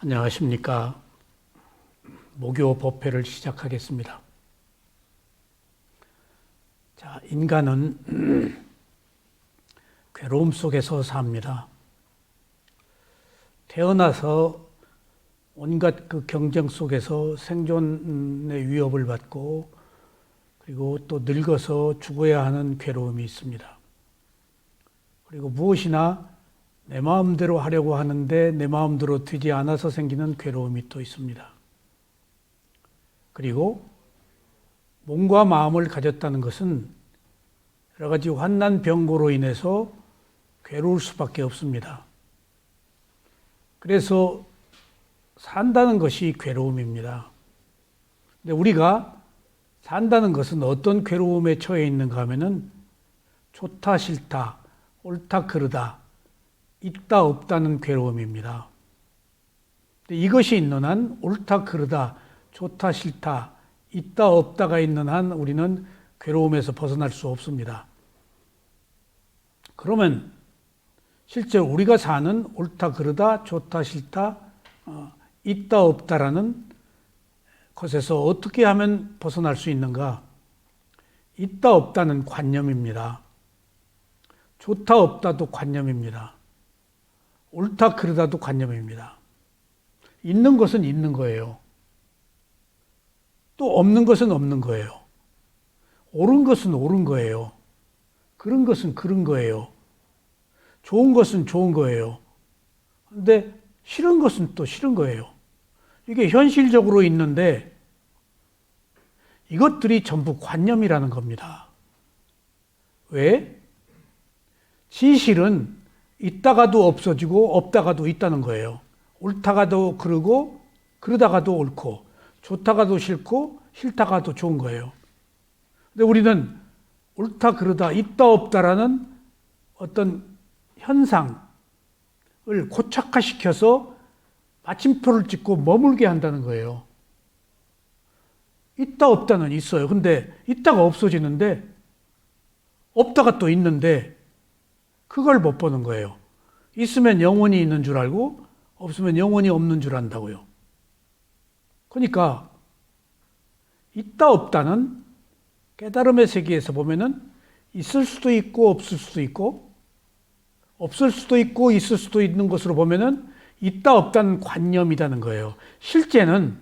안녕하십니까. 목요 법회를 시작하겠습니다. 자, 인간은 괴로움 속에서 삽니다. 태어나서 온갖 그 경쟁 속에서 생존의 위협을 받고 그리고 또 늙어서 죽어야 하는 괴로움이 있습니다. 그리고 무엇이나 내 마음대로 하려고 하는데 내 마음대로 되지 않아서 생기는 괴로움이 또 있습니다. 그리고 몸과 마음을 가졌다는 것은 여러 가지 환난 병고로 인해서 괴로울 수밖에 없습니다. 그래서 산다는 것이 괴로움입니다. 근데 우리가 산다는 것은 어떤 괴로움에 처해 있는가 하면은 좋다 싫다, 옳다 그르다, 있다 없다는 괴로움입니다. 이것이 있는 한 옳다 그르다, 좋다 싫다, 있다 없다가 있는 한 우리는 괴로움에서 벗어날 수 없습니다. 그러면 실제 우리가 사는 옳다 그르다, 좋다 싫다, 있다 없다라는 것에서 어떻게 하면 벗어날 수 있는가? 있다 없다는 관념입니다. 좋다 없다도 관념입니다. 옳다 그르다도 관념입니다. 있는 것은 있는 거예요. 또 없는 것은 없는 거예요. 옳은 것은 옳은 거예요. 그런 것은 그런 거예요. 좋은 것은 좋은 거예요. 근데 싫은 것은 또 싫은 거예요. 이게 현실적으로 있는데 이것들이 전부 관념이라는 겁니다. 왜? 진실은 있다가도 없어지고 없다가도 있다는 거예요. 옳다가도 그러고 그러다가도 옳고 좋다가도 싫고 싫다가도 좋은 거예요. 근데 우리는 옳다 그러다 있다 없다라는 어떤 현상을 고착화시켜서 마침표를 찍고 머물게 한다는 거예요. 있다 없다는 있어요. 근데 있다가 없어지는데 없다가 또 있는데 그걸 못 보는 거예요. 있으면 영원히 있는 줄 알고 없으면 영원히 없는 줄 안다고요. 그러니까 있다 없다는 깨달음의 세계에서 보면은 있을 수도 있고 없을 수도 있고 없을 수도 있고 있을 수도 있는 것으로 보면은 있다 없다는 관념이라는 거예요. 실제는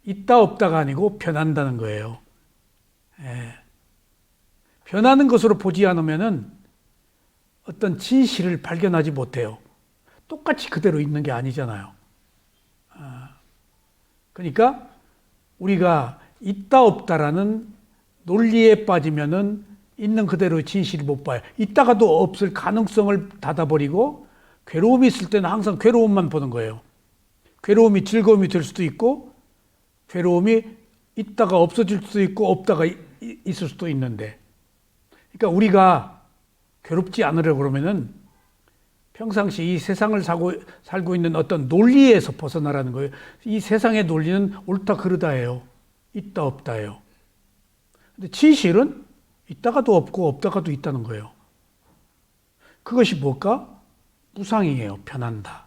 있다 없다가 아니고 변한다는 거예요. 변하는 것으로 보지 않으면은 어떤 진실을 발견하지 못해요. 똑같이 그대로 있는 게 아니잖아요. 그러니까 우리가 있다 없다라는 논리에 빠지면은 있는 그대로의 진실을 못 봐요. 있다가도 없을 가능성을 닫아버리고 괴로움이 있을 때는 항상 괴로움만 보는 거예요. 괴로움이 즐거움이 될 수도 있고 괴로움이 있다가 없어질 수도 있고 없다가 있을 수도 있는데 그러니까 우리가 괴롭지 않으려고 그러면은 평상시 이 세상을 살고 있는 어떤 논리에서 벗어나라는 거예요. 이 세상의 논리는 옳다 그르다예요. 있다 없다예요. 근데 진실은 있다가도 없고 없다가도 있다는 거예요. 그것이 뭘까? 무상이에요. 변한다.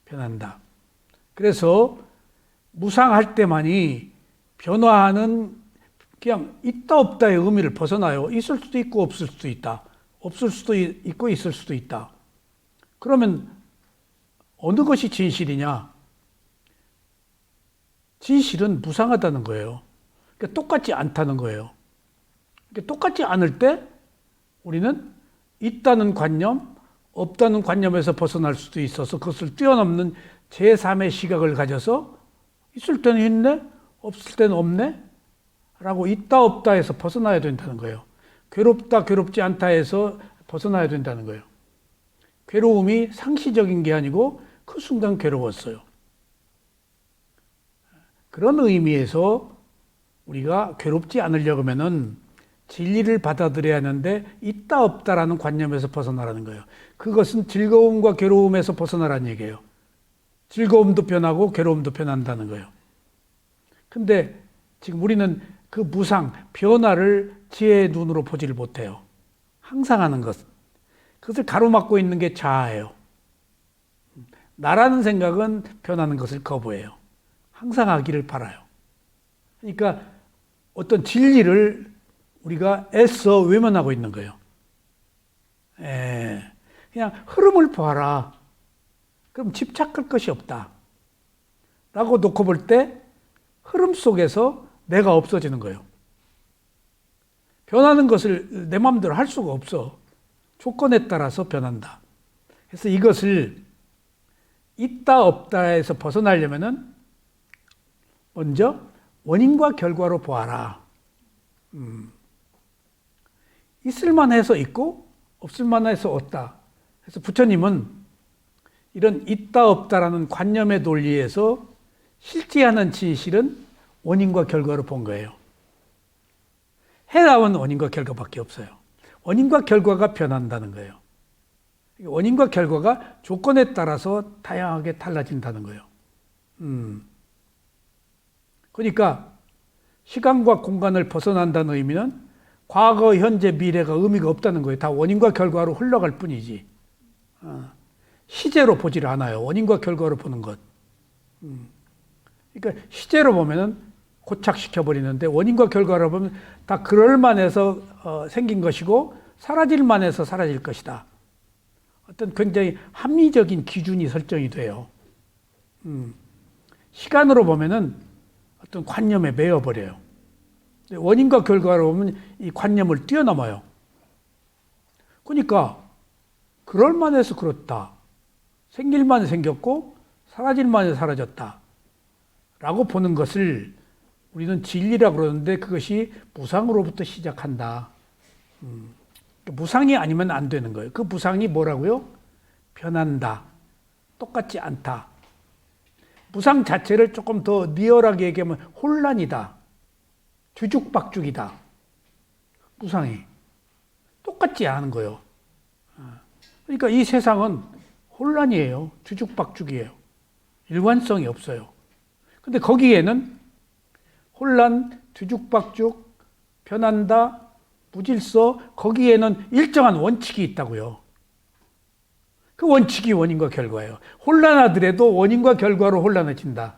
변한다. 그래서 무상할 때만이 변화하는 그냥 있다 없다의 의미를 벗어나요. 있을 수도 있고 없을 수도 있다. 없을 수도 있고 있을 수도 있다. 그러면 어느 것이 진실이냐? 진실은 무상하다는 거예요. 그러니까 똑같지 않다는 거예요. 그러니까 똑같지 않을 때 우리는 있다는 관념, 없다는 관념에서 벗어날 수도 있어서 그것을 뛰어넘는 제3의 시각을 가져서 있을 때는 있네, 없을 때는 없네 라고 있다 없다에서 벗어나야 된다는 거예요. 괴롭다 괴롭지 않다에서 벗어나야 된다는 거예요. 괴로움이 상시적인 게 아니고 그 순간 괴로웠어요. 그런 의미에서 우리가 괴롭지 않으려고 하면은 진리를 받아들여야 하는데 있다 없다라는 관념에서 벗어나라는 거예요. 그것은 즐거움과 괴로움에서 벗어나라는 얘기예요. 즐거움도 변하고 괴로움도 변한다는 거예요. 근데 지금 우리는 그 무상, 변화를 지혜의 눈으로 보지를 못해요. 항상 하는 것. 그것을 가로막고 있는 게 자아예요. 나라는 생각은 변하는 것을 거부해요. 항상 하기를 바라요. 그러니까 어떤 진리를 우리가 애써 외면하고 있는 거예요. 그냥 흐름을 보아라. 그럼 집착할 것이 없다. 라고 놓고 볼 때 흐름 속에서 내가 없어지는 거예요. 변하는 것을 내 마음대로 할 수가 없어. 조건에 따라서 변한다. 그래서 이것을 있다 없다에서 벗어나려면은 먼저 원인과 결과로 보아라. 있을만 해서 있고 없을만 해서 없다. 그래서 부처님은 이런 있다 없다라는 관념의 논리에서 실제하는 진실은 원인과 결과로 본 거예요. 해답은 원인과 결과밖에 없어요. 원인과 결과가 변한다는 거예요. 원인과 결과가 조건에 따라서 다양하게 달라진다는 거예요. 그러니까 시간과 공간을 벗어난다는 의미는 과거, 현재, 미래가 의미가 없다는 거예요. 다 원인과 결과로 흘러갈 뿐이지. 시제로 보질 않아요. 원인과 결과로 보는 것. 그러니까 시제로 보면은 고착시켜버리는데 원인과 결과로 보면 다 그럴만해서 생긴 것이고 사라질만해서 사라질 것이다. 어떤 굉장히 합리적인 기준이 설정이 돼요. 시간으로 보면은 어떤 관념에 매여버려요. 원인과 결과로 보면 이 관념을 뛰어넘어요. 그러니까 그럴만해서 그렇다. 생길만해 생겼고 사라질만해 사라졌다. 라고 보는 것을 우리는 진리라고 그러는데 그것이 무상으로부터 시작한다. 무상이 아니면 안 되는 거예요. 그 무상이 뭐라고요? 변한다. 똑같지 않다. 무상 자체를 조금 더 리얼하게 얘기하면 혼란이다. 뒤죽박죽이다. 무상이. 똑같지 않은 거예요. 그러니까 이 세상은 혼란이에요. 뒤죽박죽이에요. 일관성이 없어요. 근데 거기에는 혼란, 뒤죽박죽, 변한다, 무질서, 거기에는 일정한 원칙이 있다고요. 그 원칙이 원인과 결과예요. 혼란하더라도 원인과 결과로 혼란해진다.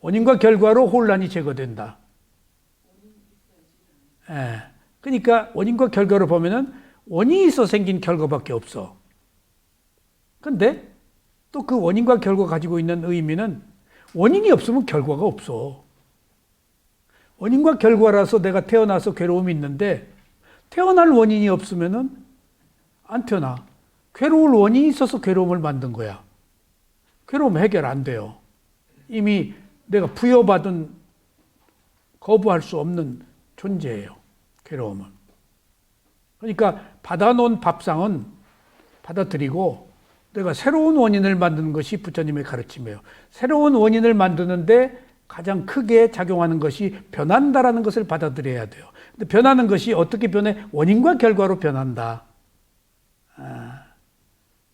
원인과 결과로 혼란이 제거된다. 그러니까 원인과 결과로 보면은 원인이 있어 생긴 결과밖에 없어. 근데 또 그 원인과 결과 가지고 있는 의미는 원인이 없으면 결과가 없어. 원인과 결과라서 내가 태어나서 괴로움이 있는데 태어날 원인이 없으면은 안 태어나. 괴로울 원인이 있어서 괴로움을 만든 거야. 괴로움 해결 안 돼요. 이미 내가 부여받은 거부할 수 없는 존재예요. 괴로움은. 그러니까 받아놓은 밥상은 받아들이고 내가 새로운 원인을 만드는 것이 부처님의 가르침이에요. 새로운 원인을 만드는데 가장 크게 작용하는 것이 변한다라는 것을 받아들여야 돼요. 근데 변하는 것이 어떻게 변해? 원인과 결과로 변한다.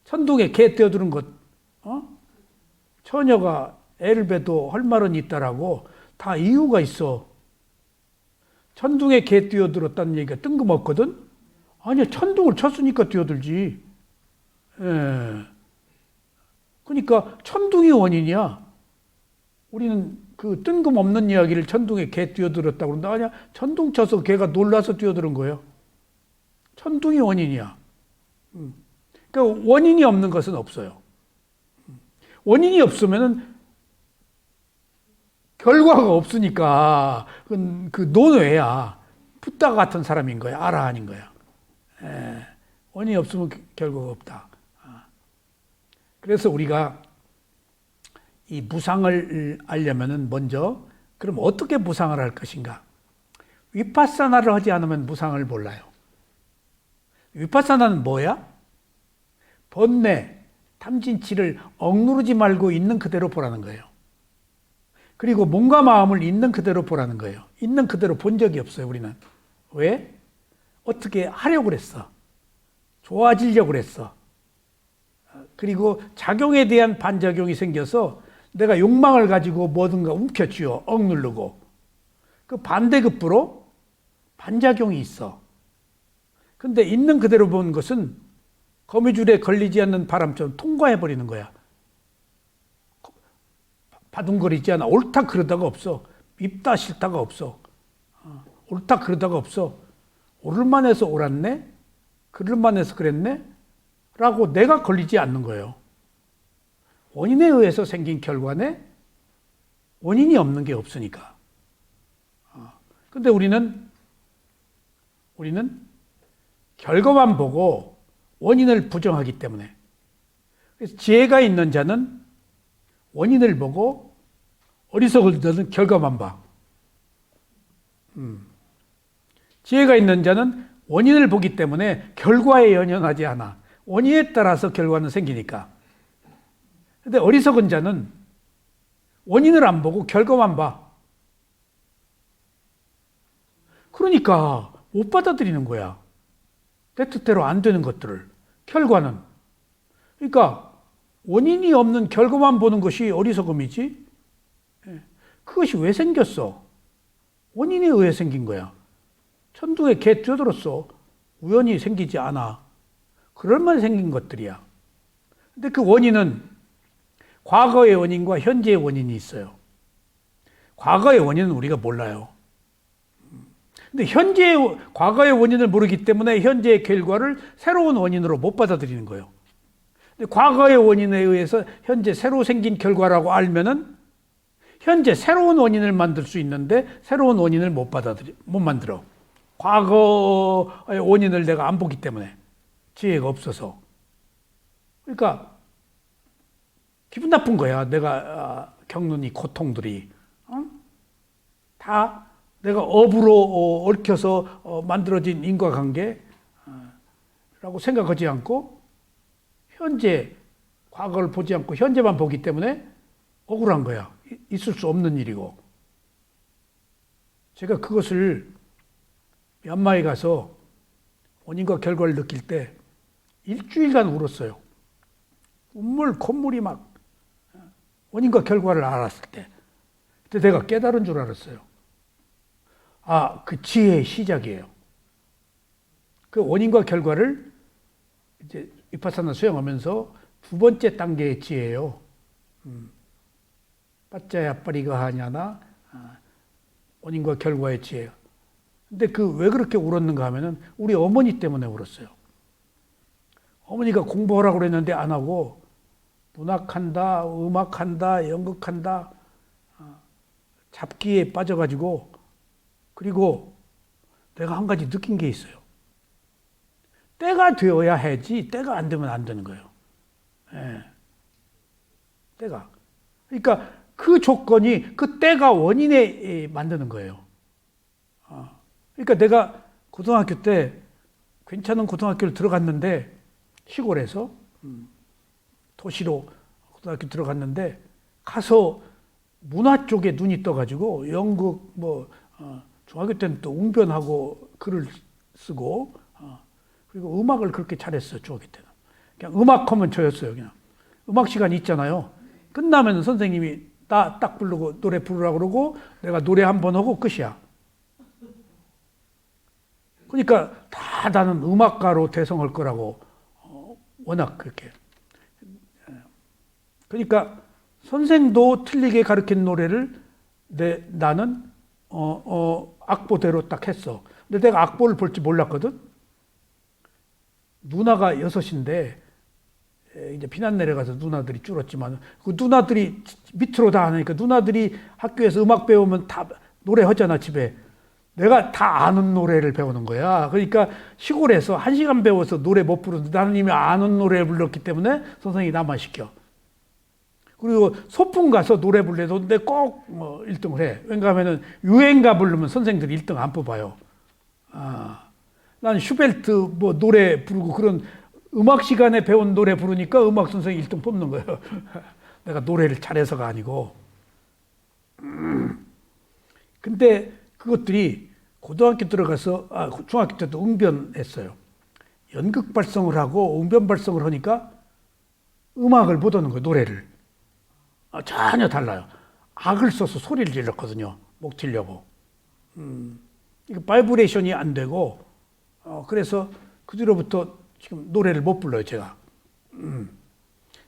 천둥에 개 뛰어드는 것, 처녀가 애를 베도 할 말은 있다라고 다 이유가 있어. 천둥에 개 뛰어들었다는 얘기가 뜬금없거든? 아니야, 천둥을 쳤으니까 뛰어들지. 그러니까 천둥이 원인이야. 우리는 그 뜬금없는 이야기를 천둥에 개 뛰어들었다고 그런다. 아니야, 천둥 쳐서 개가 놀라서 뛰어드는 거예요. 천둥이 원인이야. 그러니까 원인이 없는 것은 없어요. 원인이 없으면은 결과가 없으니까 그 논외야. 붓다 같은 사람인 거야. 아라한인 거야. 원인이 없으면 결과가 없다. 그래서 우리가 이 무상을 알려면은 먼저 그럼 어떻게 무상을 할 것인가? 위파사나를 하지 않으면 무상을 몰라요. 위파사나는 뭐야? 번뇌, 탐진치를 억누르지 말고 있는 그대로 보라는 거예요. 그리고 몸과 마음을 있는 그대로 보라는 거예요. 있는 그대로 본 적이 없어요, 우리는. 왜? 어떻게 하려고 그랬어. 좋아지려고 그랬어. 그리고 작용에 대한 반작용이 생겨서 내가 욕망을 가지고 뭐든가 움켜쥐어 억누르고 그 반대급부로 반작용이 있어. 근데 있는 그대로 보는 것은 거미줄에 걸리지 않는 바람처럼 통과해버리는 거야. 바둥거리지 않아. 옳다 그러다가 없어. 밉다 싫다가 없어. 옳다 그러다가 없어. 옳을만 해서 옳았네? 그럴만 해서 그랬네? 라고 내가 걸리지 않는 거예요. 원인에 의해서 생긴 결과네? 원인이 없는 게 없으니까. 근데 우리는 결과만 보고 원인을 부정하기 때문에. 그래서 지혜가 있는 자는 원인을 보고 어리석은 자는 결과만 봐. 지혜가 있는 자는 원인을 보기 때문에 결과에 연연하지 않아. 원인에 따라서 결과는 생기니까. 근데 어리석은 자는 원인을 안 보고 결과만 봐. 그러니까 못 받아들이는 거야. 내 뜻대로 안 되는 것들을. 결과는. 그러니까 원인이 없는 결과만 보는 것이 어리석음이지. 그것이 왜 생겼어? 원인에 의해 생긴 거야. 천둥에 개 뛰어들었어. 우연히 생기지 않아. 그럴만 생긴 것들이야. 근데 그 원인은 과거의 원인과 현재의 원인이 있어요. 과거의 원인은 우리가 몰라요. 근데 과거의 원인을 모르기 때문에 현재의 결과를 새로운 원인으로 못 받아들이는 거예요. 근데 과거의 원인에 의해서 현재 새로 생긴 결과라고 알면은 현재 새로운 원인을 만들 수 있는데 새로운 원인을 못 만들어. 과거의 원인을 내가 안 보기 때문에 지혜가 없어서. 그러니까 기분 나쁜 거야. 내가 겪는 이 고통들이. 다 내가 업으로 얽혀서 만들어진 인과관계라고 생각하지 않고 과거를 보지 않고 현재만 보기 때문에 억울한 거야. 있을 수 없는 일이고. 제가 그것을 미얀마에 가서 원인과 결과를 느낄 때 일주일간 울었어요. 콧물이 막 원인과 결과를 알았을 때. 그때 내가 깨달은 줄 알았어요. 그 지혜의 시작이에요. 그 원인과 결과를 이제 위파사나 수행하면서 두 번째 단계의 지혜예요. 빠짜야 빠리가 하냐나 원인과 결과의 지혜예요. 근데 왜 그렇게 울었는가 하면은 우리 어머니 때문에 울었어요. 어머니가 공부하라고 그랬는데 안 하고 문학한다, 음악한다, 연극한다, 잡기에 빠져가지고 그리고 내가 한 가지 느낀 게 있어요. 때가 되어야 하지 때가 안 되면 안 되는 거예요. 때가. 그러니까 그 조건이 그 때가 원인에 만드는 거예요. 그러니까 내가 고등학교 때 괜찮은 고등학교를 들어갔는데 시골에서 도시로 고등학교 들어갔는데 가서 문화 쪽에 눈이 떠가지고 연극 중학교 때는 또 웅변하고 글을 쓰고 그리고 음악을 그렇게 잘했어요. 중학교 때는. 그냥 음악하면 저였어요. 그냥 음악 시간 있잖아요. 끝나면 선생님이 나 딱 부르고 노래 부르라고 그러고 내가 노래 한 번 하고 끝이야. 그러니까 다 나는 음악가로 대성할 거라고 워낙 그렇게. 그러니까 선생도 틀리게 가르친 노래를 나는 악보대로 딱 했어. 근데 내가 악보를 볼 줄 몰랐거든. 누나가 6인데 이제 비난 내려가서 누나들이 줄었지만 그 누나들이 밑으로 다 하니까 누나들이 학교에서 음악 배우면 다 노래 하잖아 집에. 내가 다 아는 노래를 배우는 거야. 그러니까 시골에서 1시간 배워서 노래 못 부르는데 나는 이미 아는 노래를 불렀기 때문에 선생님이 나만 시켜. 그리고 소풍 가서 노래 불러도 근데 꼭 1등을 해. 왜냐하면 유행가 부르면 선생들이 1등 안 뽑아요. 난 슈베르트 노래 부르고 그런 음악 시간에 배운 노래 부르니까 음악 선생이 1등 뽑는 거예요. 내가 노래를 잘해서가 아니고. 근데 그것들이 고등학교 들어가서 중학교 때도 웅변했어요. 연극 발성을 하고 웅변 발성을 하니까 음악을 못 하는 거예요. 노래를. 전혀 달라요. 악을 써서 소리를 질렀거든요. 목 튀려고. 이거 바이브레이션이 안 되고 그래서 그 뒤로부터 지금 노래를 못 불러요. 제가.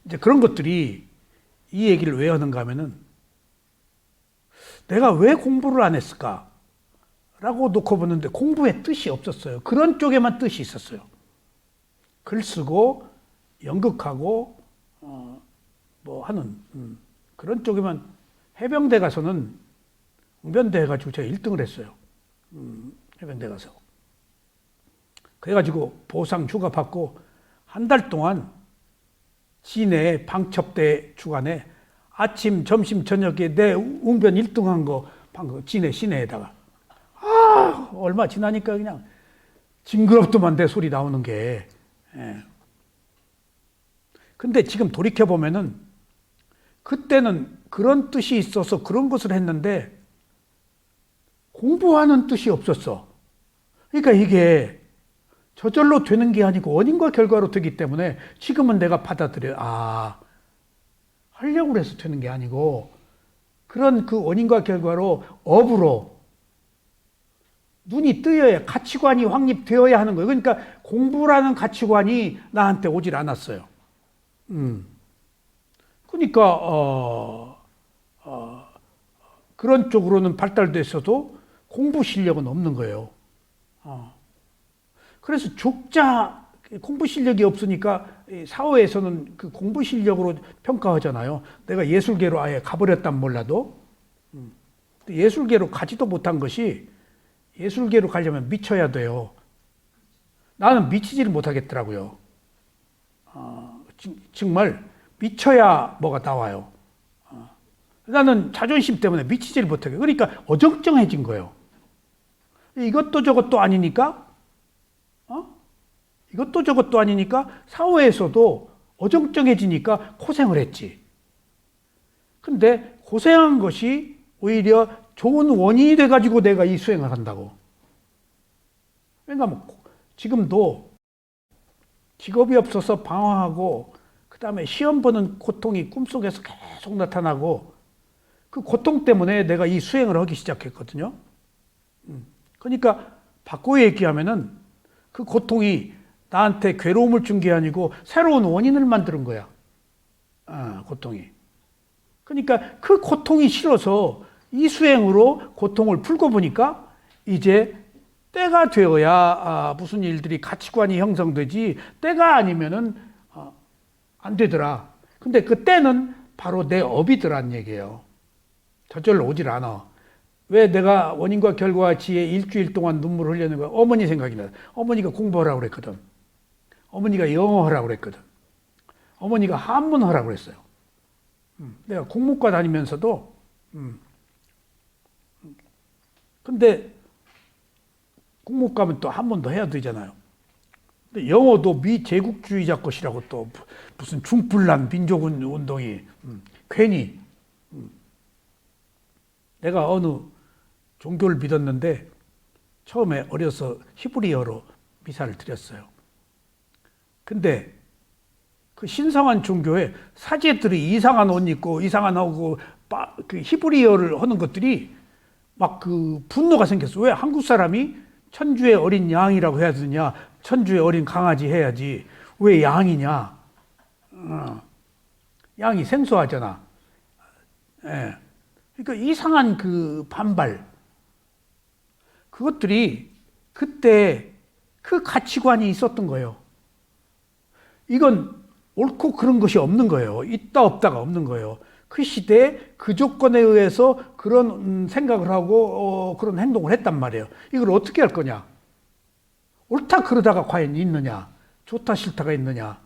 이제 그런 것들이 이 얘기를 왜 하는가 하면은 내가 왜 공부를 안 했을까? 라고 놓고 보는데 공부에 뜻이 없었어요. 그런 쪽에만 뜻이 있었어요. 글 쓰고 연극하고 뭐 하는 그런 쪽에만. 해병대 가서는 웅변대 해가지고 제가 1등을 했어요. 해병대 가서. 그래가지고 보상 휴가 받고 한 달 동안 시내 방첩대 주간에 아침, 점심, 저녁에 내 웅변 1등 한 거 시내 시내에다가 얼마 지나니까 그냥 징그럽더만 내 소리 나오는 게. 예. 근데 지금 돌이켜 보면은 그때는 그런 뜻이 있어서 그런 것을 했는데 공부하는 뜻이 없었어. 그러니까 이게 저절로 되는 게 아니고 원인과 결과로 되기 때문에 지금은 내가 받아들여. 하려고 해서 되는 게 아니고 그런 그 원인과 결과로 업으로 눈이 뜨여야 가치관이 확립되어야 하는 거예요. 그러니까 공부라는 가치관이 나한테 오질 않았어요. 그러니까 그런 쪽으로는 발달됐어도 공부 실력은 없는 거예요. 그래서 공부 실력이 없으니까 사회에서는 그 공부 실력으로 평가하잖아요. 내가 예술계로 아예 가버렸단 몰라도 예술계로 가지도 못한 것이 예술계로 가려면 미쳐야 돼요. 나는 미치지를 못하겠더라고요. 정말 미쳐야 뭐가 나와요. 나는 자존심 때문에 미치지를 못하게. 그러니까 어정쩡해진 거예요. 이것도 저것도 아니니까, 이것도 저것도 아니니까 사회에서도 어정쩡해지니까 고생을 했지. 근데 고생한 것이 오히려 좋은 원인이 돼가지고 내가 이 수행을 한다고. 그러니까 지금도 직업이 없어서 방황하고 그 다음에 시험 보는 고통이 꿈속에서 계속 나타나고 그 고통 때문에 내가 이 수행을 하기 시작했거든요. 그러니까 바꿔 얘기하면은 그 고통이 나한테 괴로움을 준 게 아니고 새로운 원인을 만드는 거야. 고통이. 그러니까 그 고통이 싫어서 이 수행으로 고통을 풀고 보니까 이제 때가 되어야 무슨 일들이 가치관이 형성되지 때가 아니면은 안 되더라. 근데 그 때는 바로 내 업이더란 얘기예요. 저절로 오질 않아. 왜 내가 원인과 결과 지에 일주일 동안 눈물을 흘리는 거야? 어머니 생각이 나. 어머니가 공부하라고 그랬거든. 어머니가 영어 하라고 그랬거든. 어머니가 한문 하라고 그랬어요. 내가 국문과 다니면서도 근데 국문과면 또 한문도 해야 되잖아요. 근데 영어도 미제국주의자 것이라고 또 무슨 중불난 민족운동이 괜히 내가 어느 종교를 믿었는데 처음에 어려서 히브리어로 미사를 드렸어요. 근데 그 신성한 종교에 사제들이 이상한 옷 입고 이상한 하고 그 히브리어를 하는 것들이 막 그 분노가 생겼어. 왜 한국 사람이 천주의 어린 양이라고 해야 되냐? 천주의 어린 강아지 해야지. 왜 양이냐? 양이 생소하잖아. 예. 그러니까 이상한 그 반발. 그것들이 그때 그 가치관이 있었던 거예요. 이건 옳고 그런 것이 없는 거예요. 있다 없다가 없는 거예요. 그 시대에 그 조건에 의해서 그런 생각을 하고 그런 행동을 했단 말이에요. 이걸 어떻게 할 거냐? 옳다 그러다가 과연 있느냐? 좋다 싫다가 있느냐?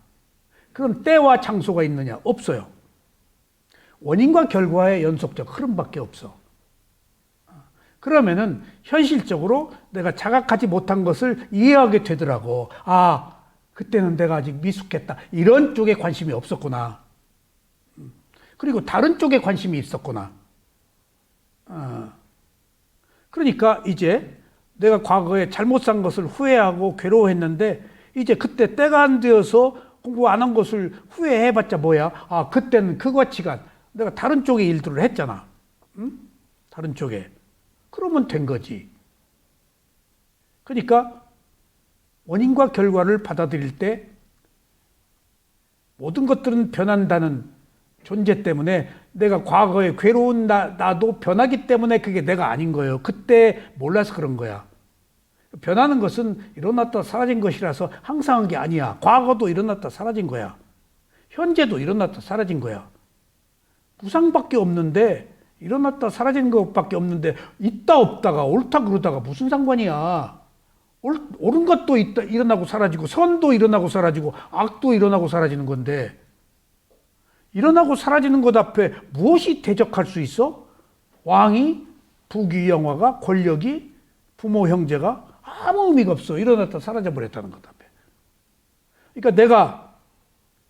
그런 때와 장소가 있느냐? 없어요. 원인과 결과의 연속적 흐름밖에 없어. 그러면은 현실적으로 내가 자각하지 못한 것을 이해하게 되더라고. 그때는 내가 아직 미숙했다. 이런 쪽에 관심이 없었구나. 그리고 다른 쪽에 관심이 있었구나. 그러니까 이제 내가 과거에 잘못 산 것을 후회하고 괴로워했는데 이제 그때 때가 안 되어서 공부 안 한 것을 후회해봤자 뭐야? 그때는 그 가치관 내가 다른 쪽의 일들을 했잖아. 다른 쪽에. 그러면 된 거지. 그러니까 원인과 결과를 받아들일 때 모든 것들은 변한다는 존재 때문에 내가 과거에 괴로운 나도 변하기 때문에 그게 내가 아닌 거예요. 그때 몰라서 그런 거야. 변하는 것은 일어났다 사라진 것이라서 항상 한 게 아니야. 과거도 일어났다 사라진 거야. 현재도 일어났다 사라진 거야. 무상밖에 없는데 일어났다 사라진 것밖에 없는데 있다 없다가 옳다 그러다가 무슨 상관이야. 옳은 것도 있다, 일어나고 사라지고 선도 일어나고 사라지고 악도 일어나고 사라지는 건데 일어나고 사라지는 것 앞에 무엇이 대적할 수 있어? 왕이, 부귀영화가, 권력이, 부모, 형제가 아무 의미가 없어. 일어났다 사라져버렸다는 것 앞에. 그러니까 내가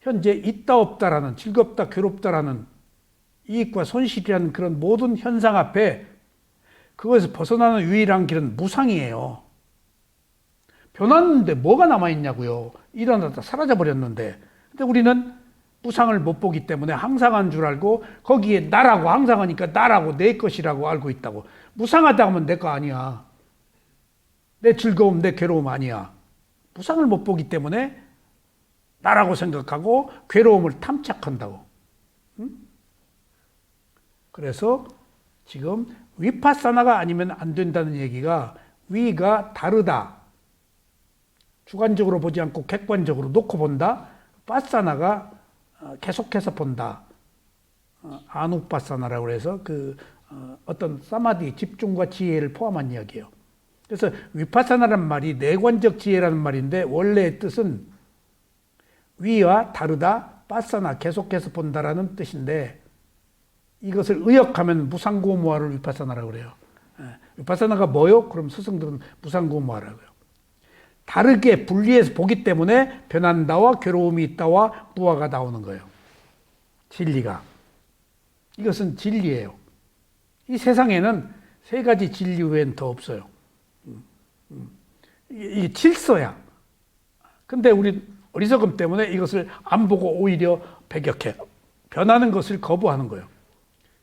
현재 있다 없다라는, 즐겁다 괴롭다라는 이익과 손실이라는 그런 모든 현상 앞에 그것에서 벗어나는 유일한 길은 무상이에요. 변했는데 뭐가 남아있냐고요. 일어났다 사라져버렸는데. 근데 우리는 무상을 못 보기 때문에 항상 한 줄 알고 거기에 나라고 항상 하니까 나라고 내 것이라고 알고 있다고. 무상하다 하면 내 거 아니야. 내 즐거움, 내 괴로움 아니야. 무상을 못 보기 때문에 나라고 생각하고 괴로움을 탐착한다고. 응? 그래서 지금 위파사나가 아니면 안 된다는 얘기가 위가 다르다. 주관적으로 보지 않고 객관적으로 놓고 본다. 파사나가 계속해서 본다. 아누파사나라고 해서 어떤 사마디, 집중과 지혜를 포함한 이야기예요. 그래서 위파사나란 말이 내관적 지혜라는 말인데 원래의 뜻은 위와 다르다, 파사나, 계속해서 본다라는 뜻인데 이것을 의역하면 무상고무화를 위파사나라고 그래요. 위파사나가 뭐요? 그럼 스승들은 무상고무화라고요. 다르게 분리해서 보기 때문에 변한다와 괴로움이 있다와 무화가 나오는 거예요. 진리가. 이것은 진리예요. 이 세상에는 세 가지 진리 외엔 더 없어요. 이게 질서야. 근데 우리 어리석음 때문에 이것을 안 보고 오히려 배격해. 변하는 것을 거부하는 거예요.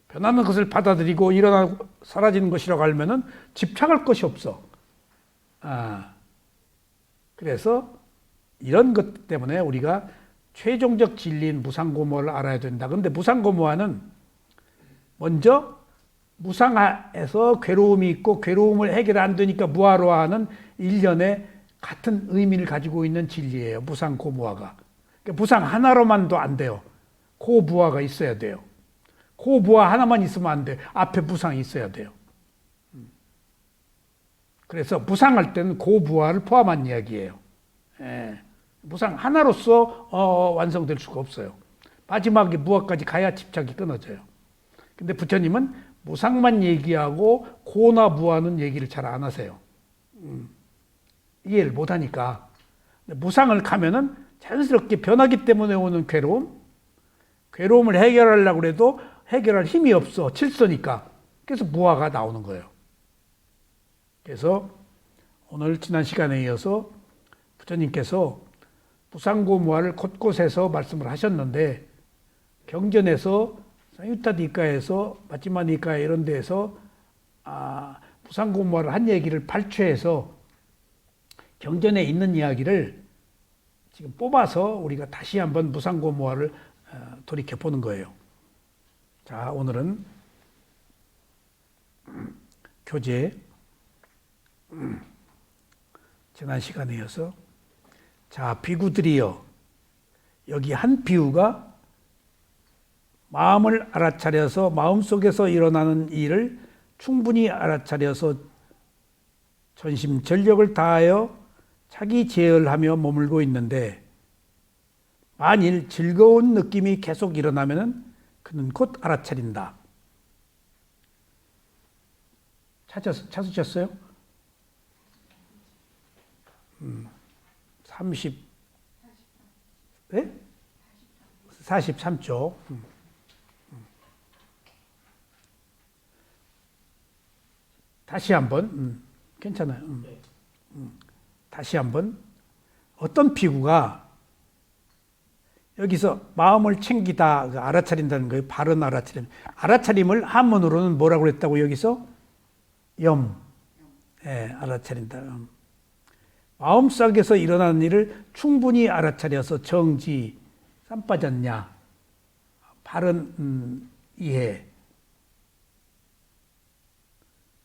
변하는 것을 받아들이고 일어나고 사라지는 것이라고 알면은 집착할 것이 없어. 그래서 이런 것 때문에 우리가 최종적 진리인 무상고무화를 알아야 된다. 그런데 무상고무화는 먼저 무상에서 괴로움이 있고 괴로움을 해결 안 되니까 무화로 하는 일련의 같은 의미를 가지고 있는 진리예요. 무상고무화가. 그러니까 무상 하나로만도 안 돼요. 고무화가 있어야 돼요. 고무화 하나만 있으면 안 돼요. 앞에 무상이 있어야 돼요. 그래서 무상할 때는 고무화를 포함한 이야기예요. 무상 하나로서 완성될 수가 없어요. 마지막에 무화까지 가야 집착이 끊어져요. 근데 부처님은 무상만 얘기하고 고나 무화는 얘기를 잘 안 하세요. 이해를 못 하니까. 무상을 가면은 자연스럽게 변하기 때문에 오는 괴로움을 해결하려고 해도 해결할 힘이 없어. 질서니까. 그래서 무화가 나오는 거예요. 그래서 오늘 지난 시간에 이어서 부처님께서 무상고무화를 곳곳에서 말씀을 하셨는데 경전에서 상유타니까에서 마지마니까에 이런 데에서 무상고무화를 한 얘기를 발췌해서 경전에 있는 이야기를 지금 뽑아서 우리가 다시 한번 무상고무화를 돌이켜보는 거예요. 자, 오늘은 교재 지난 시간에 이어서 자, 비구들이여, 여기 한 비유가 마음을 알아차려서 마음속에서 일어나는 일을 충분히 알아차려서 전심전력을 다하여 자기 제어하며 머물고 있는데 만일 즐거운 느낌이 계속 일어나면 그는 곧 알아차린다. 찾으셨어요? 43쪽. 다시 한번, 괜찮아요. 다시 한번. 어떤 비구가 여기서 마음을 챙기다, 알아차린다는 거예요. 바른 알아차림. 알아차림을 한문으로는 뭐라고 그랬다고 여기서? 알아차린다. 마음속에서 일어나는 일을 충분히 알아차려서 정지, 쌈 빠졌냐, 바른 이해.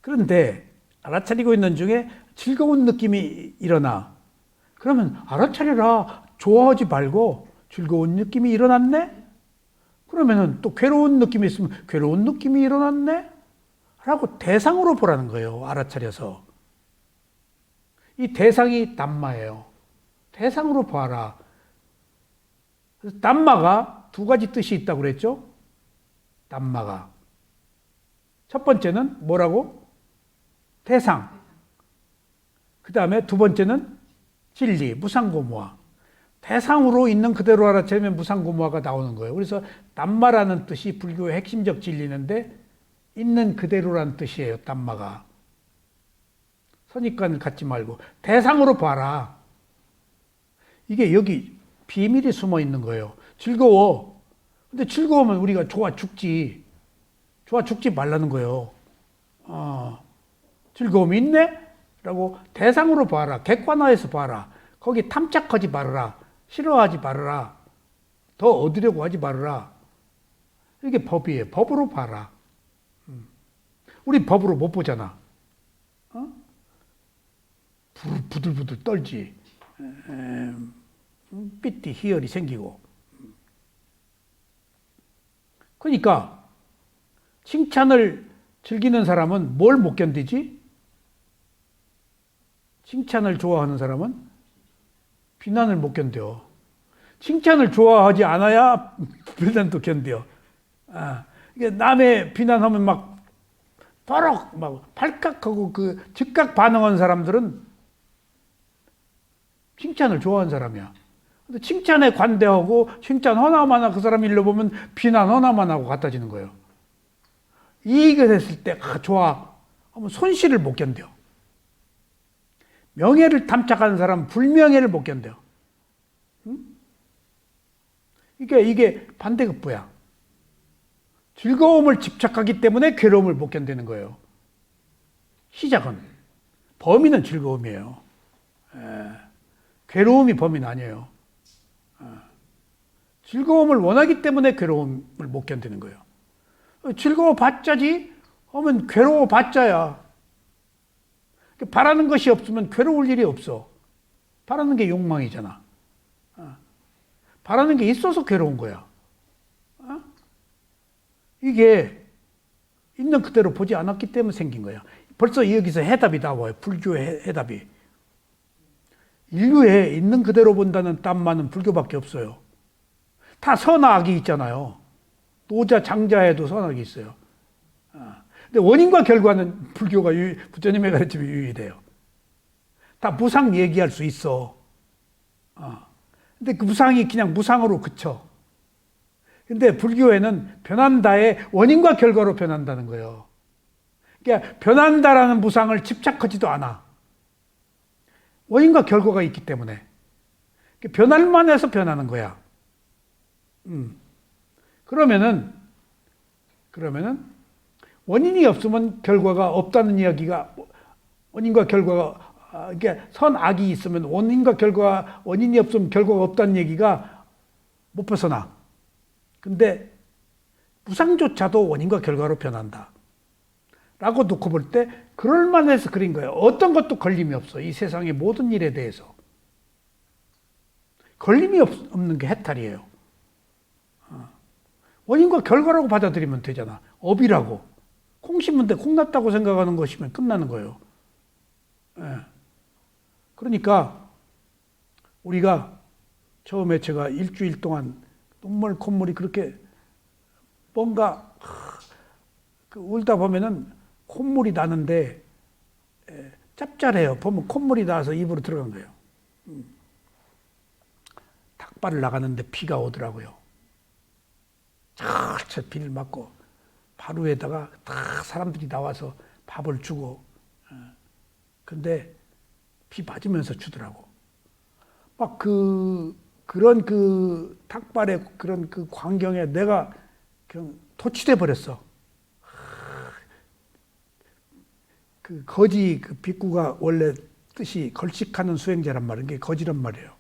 그런데 알아차리고 있는 중에 즐거운 느낌이 일어나. 그러면 알아차려라. 좋아하지 말고 즐거운 느낌이 일어났네? 그러면은 또 괴로운 느낌이 있으면 괴로운 느낌이 일어났네? 라고 대상으로 보라는 거예요. 알아차려서. 이 대상이 담마예요. 대상으로 봐라. 그래서 담마가 두 가지 뜻이 있다고 그랬죠? 담마가. 첫 번째는 뭐라고? 대상. 그 다음에 두 번째는 진리, 무상고무화. 대상으로 있는 그대로 알아차리면 무상고무화가 나오는 거예요. 그래서 담마라는 뜻이 불교의 핵심적 진리인데 있는 그대로라는 뜻이에요. 담마가. 선입관을 갖지 말고 대상으로 봐라. 이게 여기 비밀이 숨어 있는 거예요. 즐거워. 근데 즐거우면 우리가 좋아 죽지. 좋아 죽지 말라는 거예요. 즐거움이 있네? 라고 대상으로 봐라. 객관화해서 봐라. 거기 탐착하지 말아라. 싫어하지 말아라. 더 얻으려고 하지 말아라. 이게 법이에요. 법으로 봐라. 우리 법으로 못 보잖아. 부들부들 떨지. 삐띠 희열이 생기고. 그러니까 칭찬을 즐기는 사람은 뭘 못 견디지? 칭찬을 좋아하는 사람은 비난을 못 견뎌. 칭찬을 좋아하지 않아야 비난도 견뎌. 이게 남의 비난하면 막 버럭 막 팔깍하고 그 즉각 반응하는 사람들은 칭찬을 좋아하는 사람이야. 근데 칭찬에 관대하고 칭찬 하나만 하고 그 사람 일로 보면 비난 하나만 하고 갖다지는 거예요. 이익이 됐을 때 좋아 하면 손실을 못 견뎌. 명예를 탐착하는 사람은 불명예를 못 견뎌. 이게 반대급부야. 즐거움을 집착하기 때문에 괴로움을 못 견디는 거예요. 시작은. 범위는 즐거움이에요. 괴로움이 범위는 아니에요. 즐거움을 원하기 때문에 괴로움을 못 견디는 거예요. 즐거워봤자지 하면 괴로워봤자야. 바라는 것이 없으면 괴로울 일이 없어. 바라는 게 욕망이잖아. 바라는 게 있어서 괴로운 거야. 이게 있는 그대로 보지 않았기 때문에 생긴 거야. 벌써 여기서 해답이 나와요. 불교의 해답이. 인류에 있는 그대로 본다는 땀만은 불교밖에 없어요. 다 선악이 있잖아요. 노자, 장자에도 선악이 있어요. 근데 원인과 결과는 불교가 부처님의 가르침이 유일해요. 다 무상 얘기할 수 있어. 근데 그 무상이 그냥 무상으로 그쳐. 근데 불교에는 변한다의 원인과 결과로 변한다는 거예요. 그러니까 변한다라는 무상을 집착하지도 않아. 원인과 결과가 있기 때문에. 변할만 해서 변하는 거야. 그러면은 원인이 없으면 결과가 없다는 이야기가 원인과 결과가 이게 선악이 있으면 원인과 결과 원인이 없으면 결과가 없다는 얘기가 못 벗어나. 근데 무상조차도 원인과 결과로 변한다. 라고 놓고 볼 때 그럴만해서 그린 거예요. 어떤 것도 걸림이 없어. 이 세상의 모든 일에 대해서. 걸림이 없는 게 해탈이에요. 원인과 결과라고 받아들이면 되잖아. 업이라고. 콩 심은데 콩 났다고 생각하는 것이면 끝나는 거예요. 그러니까 우리가 처음에 제가 일주일 동안 눈물 콧물이 그렇게 뭔가 울다 보면은 콧물이 나는데 짭짤해요. 보면 콧물이 나서 입으로 들어간 거예요. 닭발을 나가는데 비가 오더라고요. 철철 비를 맞고 바로에다가 다 사람들이 나와서 밥을 주고 근데 비 맞으면서 주더라고. 막 그런 그 닭발의 그런 그 광경에 내가 그냥 도취돼 버렸어. 그 거지 그 빗구가 원래 뜻이 걸식하는 수행자란 말이에요. 이게 거지란 말이에요.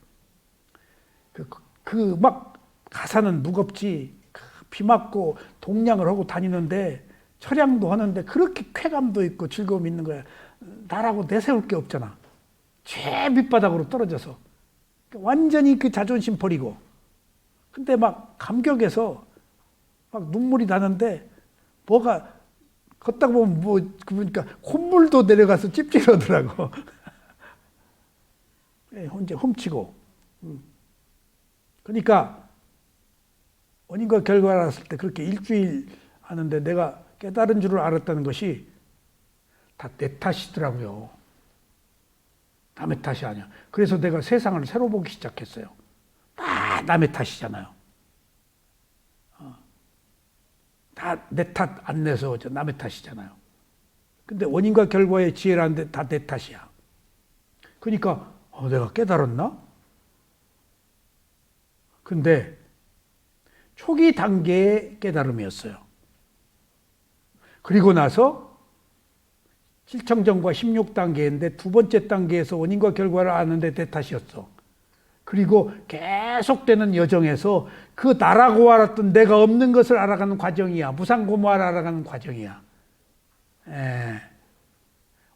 그 막 가사는 무겁지 비 맞고 동냥을 하고 다니는데 철양도 하는데 그렇게 쾌감도 있고 즐거움이 있는 거야. 나라고 내세울 게 없잖아. 최 밑바닥으로 떨어져서 완전히 그 자존심 버리고. 근데 막 감격해서 막 눈물이 나는데 뭐가 걷다 보면 뭐 그러니까 콧물도 내려가서 찝찝하더라고. 혼자 훔치고. 그러니까 원인과 결과를 알았을 때 그렇게 일주일 하는데 내가 깨달은 줄을 알았다는 것이 다 내 탓이더라고요. 남의 탓이 아니야. 그래서 내가 세상을 새로 보기 시작했어요. 다 남의 탓이잖아요. 다 내 탓 안 내서 남의 탓이잖아요. 근데 원인과 결과의 지혜라는데 다 내 탓이야. 그러니까 내가 깨달았나? 근데 초기 단계의 깨달음이었어요. 그리고 나서 7청정과 16단계인데 두 번째 단계에서 원인과 결과를 아는데 내 탓이었어. 그리고 계속되는 여정에서 그 나라고 알았던 내가 없는 것을 알아가는 과정이야. 무상고무화를 알아가는 과정이야.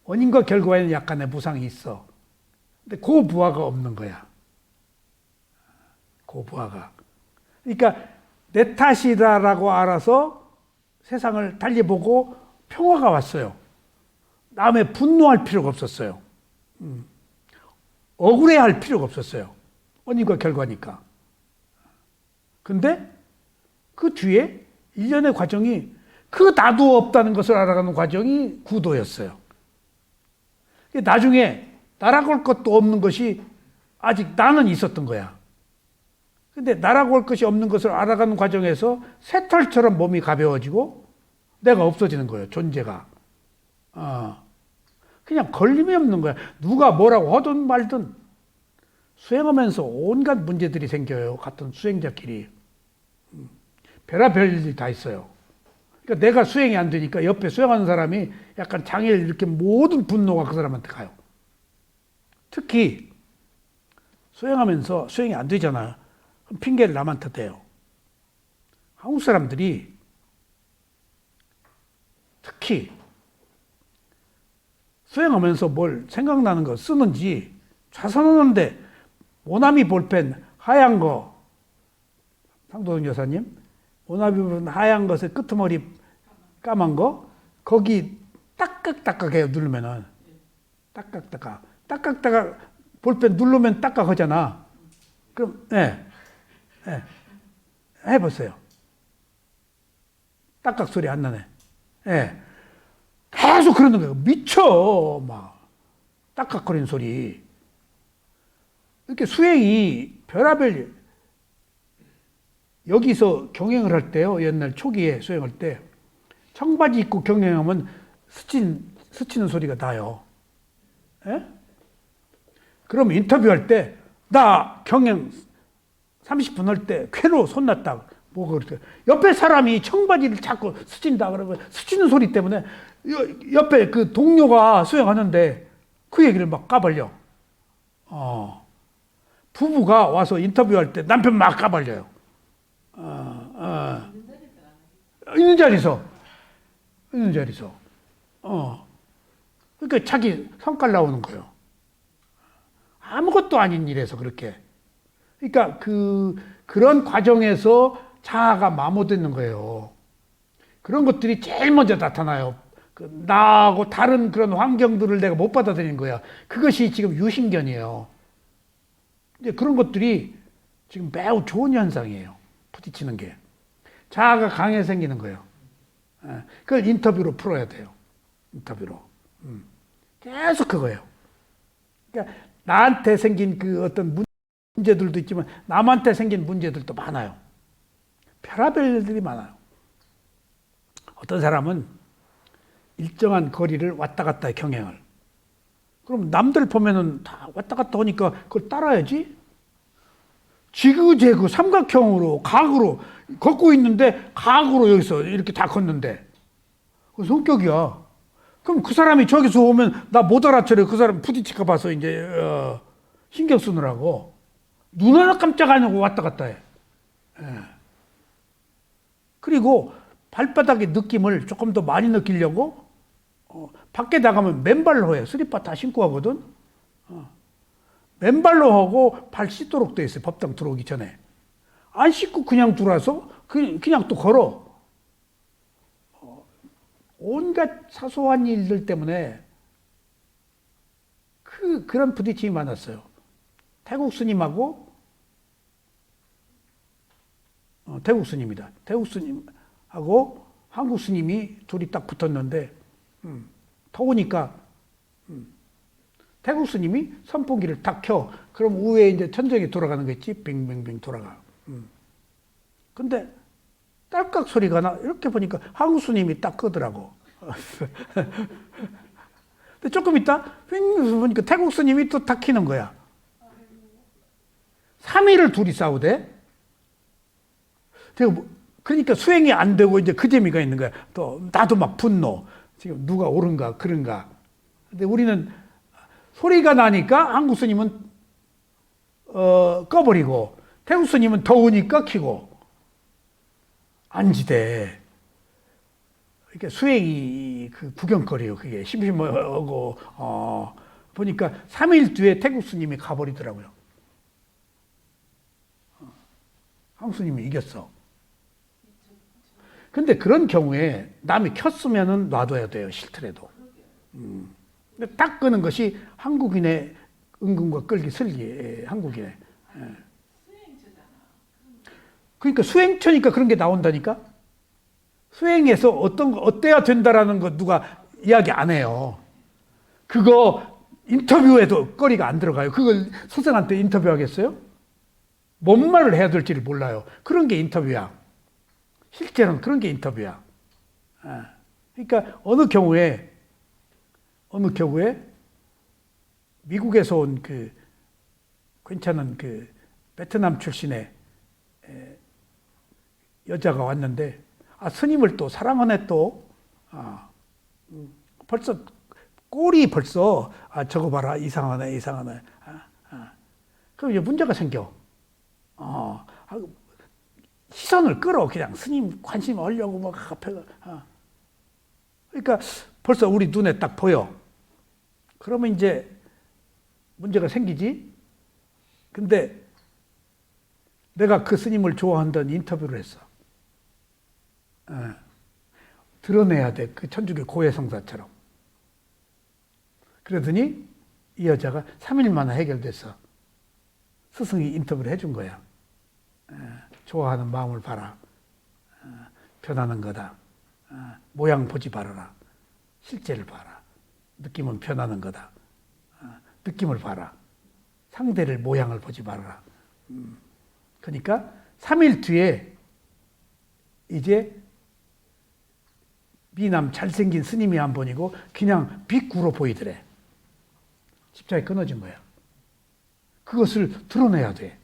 원인과 결과에는 약간의 무상이 있어. 근데 그 부하가 없는 거야. 그 부하가. 그러니까 내 탓이다라고 알아서 세상을 달리 보고 평화가 왔어요. 남의 분노할 필요가 없었어요. 억울해할 필요가 없었어요. 원인과 결과니까. 근데 그 뒤에 일련의 과정이 그 나도 없다는 것을 알아가는 과정이 구도였어요. 나중에 나라고 할 것도 없는 것이 아직 나는 있었던 거야. 근데 나라고 할 것이 없는 것을 알아가는 과정에서 새털처럼 몸이 가벼워지고 내가 없어지는 거예요. 존재가. 그냥 걸림이 없는 거야. 누가 뭐라고 하든 말든 수행하면서 온갖 문제들이 생겨요. 같은 수행자끼리. 별의별 일이 다 있어요. 그러니까 내가 수행이 안 되니까 옆에 수행하는 사람이 약간 장애를 이렇게 모든 분노가 그 사람한테 가요. 특히 수행하면서 수행이 안 되잖아요. 핑계를 남한테 대요. 한국 사람들이 특히 수행하면서 뭘 생각나는 거 쓰는지 좌선하는데 모나미 볼펜 하얀 거 상도동 여사님 모나미 볼펜 하얀 것에 끄트머리 까만 거 거기 딱깍딱깍해요. 누르면은 딱깍딱깍 볼펜 누르면 딱깍하잖아. 그럼 해보세요. 딱깍 소리 안 나네. 계속 그러는 거예요. 미쳐 막 딱깍거리는 소리. 이렇게 수행이 별의별 여기서 경행을 할 때요. 옛날 초기에 수행할 때 청바지 입고 경행하면 스치는 소리가 나요. 그럼 인터뷰할 때 나 경행 30분 할 때 쾌로 손났다. 뭐가 그렇게 옆에 사람이 청바지를 자꾸 스친다 그러면 스치는 소리 때문에 옆에 그 동료가 수행하는데 그 얘기를 막 까발려. 부부가 와서 인터뷰할 때 남편 막 까발려요. 있는 자리에서. 그러니까 자기 성깔 나오는 거예요. 아무것도 아닌 일에서 그렇게. 그러니까 그런 과정에서 자아가 마모되는 거예요. 그런 것들이 제일 먼저 나타나요. 나하고 다른 그런 환경들을 내가 못 받아들이는 거야. 그것이 지금 유신견이에요. 이제 그런 것들이 지금 매우 좋은 현상이에요. 부딪히는 게. 자아가 강해 생기는 거예요. 그걸 인터뷰로 풀어야 돼요. 인터뷰로. 계속 그거예요. 그러니까 나한테 생긴 그 어떤 문제들도 있지만 남한테 생긴 문제들도 많아요. 별의별 일들이 많아요. 어떤 사람은 일정한 거리를 왔다 갔다 해, 경행을. 그럼 남들 보면은 다 왔다 갔다 하니까 그걸 따라야지. 지그재그 삼각형으로 각으로 걷고 있는데 각으로 여기서 이렇게 다 걷는데 그 성격이야. 그럼 그 사람이 저기서 오면 나 못 알아차려. 그 사람 부딪힐까 봐서 이제 신경 쓰느라고 눈 하나 깜짝 안 하고 왔다 갔다 해. 그리고 발바닥의 느낌을 조금 더 많이 느끼려고 밖에 나가면 맨발로 해요. 슬리퍼 다 신고 하거든. 맨발로 하고 발 씻도록 돼 있어요. 법당 들어오기 전에. 안 씻고 그냥 들어와서 그냥 또 걸어. 온갖 사소한 일들 때문에 그런 부딪힘이 많았어요. 태국 스님하고 태국 스님이다. 태국 스님하고 한국 스님이 둘이 딱 붙었는데 더우니까 태국 스님이 선풍기를 딱 켜. 그럼 우에 이제 천정이 돌아가는 거 있지? 빙빙빙 돌아가. 근데 딸깍 소리가 나. 이렇게 보니까 한국 스님이 딱 끄더라고. 근데 조금 있다 빙 보니까 태국 스님이 또 딱 키는 거야. 3일을 둘이 싸우대. 그러니까 수행이 안 되고 이제 그 재미가 있는 거야. 또 나도 막 분노. 지금 누가 옳은가 그런가. 근데 우리는 소리가 나니까 한국 스님은 꺼버리고 태국 스님은 더우니까 켜고 안지대. 그러니까 수행이 그 구경거리요. 그게 심심하고 보니까 3일 뒤에 태국 스님이 가버리더라고요. 한국 스님이 이겼어. 근데 그런 경우에 남이 켰으면은 놔둬야 돼요. 싫더라도. 근데 딱 끄는 것이 한국인의 은근과 끌기 슬기. 한국인의. 그러니까 수행처니까 그런 게 나온다니까. 수행에서 어때야 된다라는 거 누가 이야기 안 해요. 그거 인터뷰에도 거리가 안 들어가요. 그걸 선생한테 인터뷰하겠어요? 뭔 말을 해야 될지를 몰라요. 그런 게 인터뷰야. 실제로는 그런 게 인터뷰야. 그러니까 어느 경우에 미국에서 온 그 괜찮은 그 베트남 출신의 여자가 왔는데 스님을 또 사랑하네 또. 벌써 꼴이 벌써 저거 봐라 이상하네. 그럼 이제 문제가 생겨. 시선을 끌어 그냥 스님 관심 얻으려고 막 앞에. 그러니까 벌써 우리 눈에 딱 보여. 그러면 이제 문제가 생기지. 근데 내가 그 스님을 좋아한다는 인터뷰를 했어. 드러내야 돼. 그 천주교 고해성사처럼. 그러더니 이 여자가 3일 만에 해결됐어. 스승이 인터뷰를 해준 거야. 좋아하는 마음을 봐라. 변하는 거다. 모양 보지 말아라. 실제를 봐라. 느낌은 변하는 거다. 느낌을 봐라. 상대를 모양을 보지 말아라. 그러니까 3일 뒤에 이제 미남 잘생긴 스님이 한 번이고 그냥 빅구로 보이더래. 집착이 끊어진 거야. 그것을 드러내야 돼.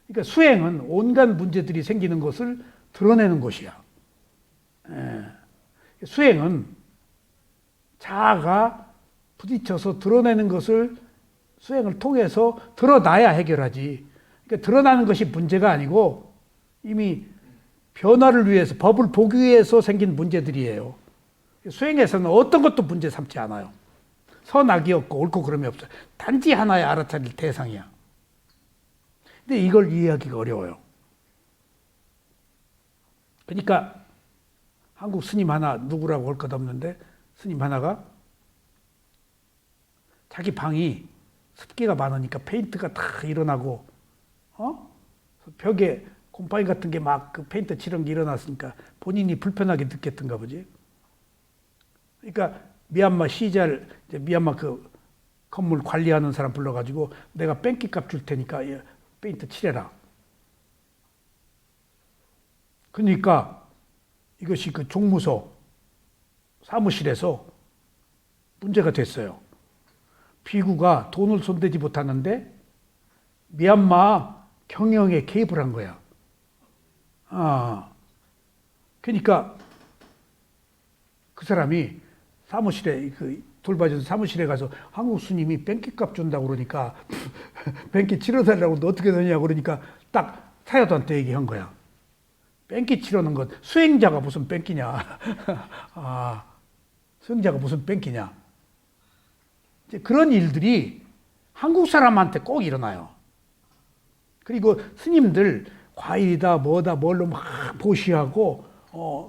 그러니까 수행은 온갖 문제들이 생기는 것을 드러내는 것이야. 수행은 자아가 부딪혀서 드러내는 것을 수행을 통해서 드러나야 해결하지. 그러니까 드러나는 것이 문제가 아니고 이미 변화를 위해서 법을 보기 위해서 생긴 문제들이에요. 수행에서는 어떤 것도 문제 삼지 않아요. 선악이 없고 옳고 그름이 없어요. 단지 하나의 알아차릴 대상이야. 근데 이걸 이해하기가 어려워요. 그러니까 한국 스님 하나 누구라고 할 것 없는데 스님 하나가 자기 방이 습기가 많으니까 페인트가 다 일어나고 벽에 곰팡이 같은 게 막 그 페인트 칠한 게 일어났으니까 본인이 불편하게 느꼈던가 보지. 그러니까 미얀마 시잘 미얀마 그 건물 관리하는 사람 불러가지고 내가 뺑기 값 줄 테니까 페인트 칠해라. 그러니까 이것이 그 종무소 사무실에서 문제가 됐어요. 비구가 돈을 손대지 못하는데 미얀마 경영에 개입을 한 거야. 그러니까 그 사람이 사무실에 그 돌봐줘서 사무실에 가서 한국 스님이 뺑기값 준다고 그러니까 뺑기 치러달라고 그러는데 어떻게 되냐고 그러니까 딱 사야도한테 얘기한 거야. 뺑기 치려는 것. 수행자가 무슨 뺑기냐. 아, 수행자가 무슨 뺑기냐. 이제 그런 일들이 한국 사람한테 꼭 일어나요. 그리고 스님들 과일이다 뭐다 뭘로 막 보시하고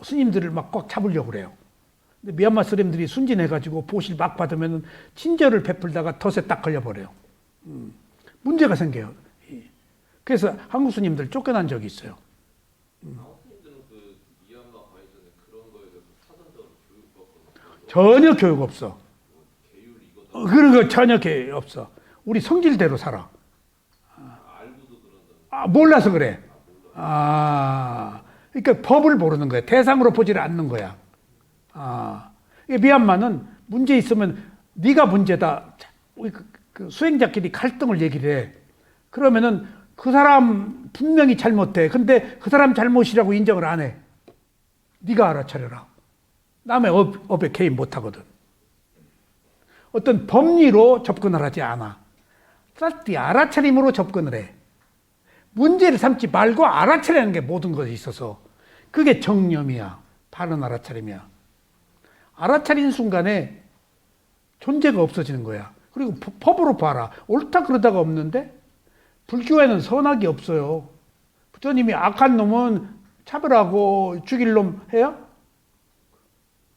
스님들을 막 꽉 잡으려고 그래요. 근데 미얀마 스님들이 순진해가지고 보시를 막 받으면 친절을 베풀다가 덫에 딱 걸려버려요. 문제가 생겨요. 그래서 한국 스님들 쫓겨난 적이 있어요. 한국 스님들은 그 미얀마 가기 전에 그런 거에 대해서 사전적으로 교육받거나 전혀 교육 없어. 계율 이거 그런 거 전혀 교육 없어. 우리 성질대로 살아. 알고도 그런다. 아, 몰라서 그래. 아, 그러니까 법을 모르는 거야. 대상으로 보지를 않는 거야. 아, 이게 미얀마는 문제 있으면 네가 문제다. 우리 그 수행자끼리 갈등을 얘기를 해. 그러면은 그 사람 분명히 잘못해. 근데 그 사람 잘못이라고 인정을 안 해. 네가 알아차려라. 남의 업에 개입 못하거든. 어떤 법리로 접근을 하지 않아. 쌀띠 알아차림으로 접근을 해. 문제를 삼지 말고 알아차리는 게 모든 것에 있어서 그게 정념이야. 바른 알아차림이야. 알아차린 순간에 존재가 없어지는 거야. 그리고 법으로 봐라. 옳다 그러다가 없는데 불교에는 선악이 없어요. 부처님이 악한 놈은 차별하고 죽일 놈 해요?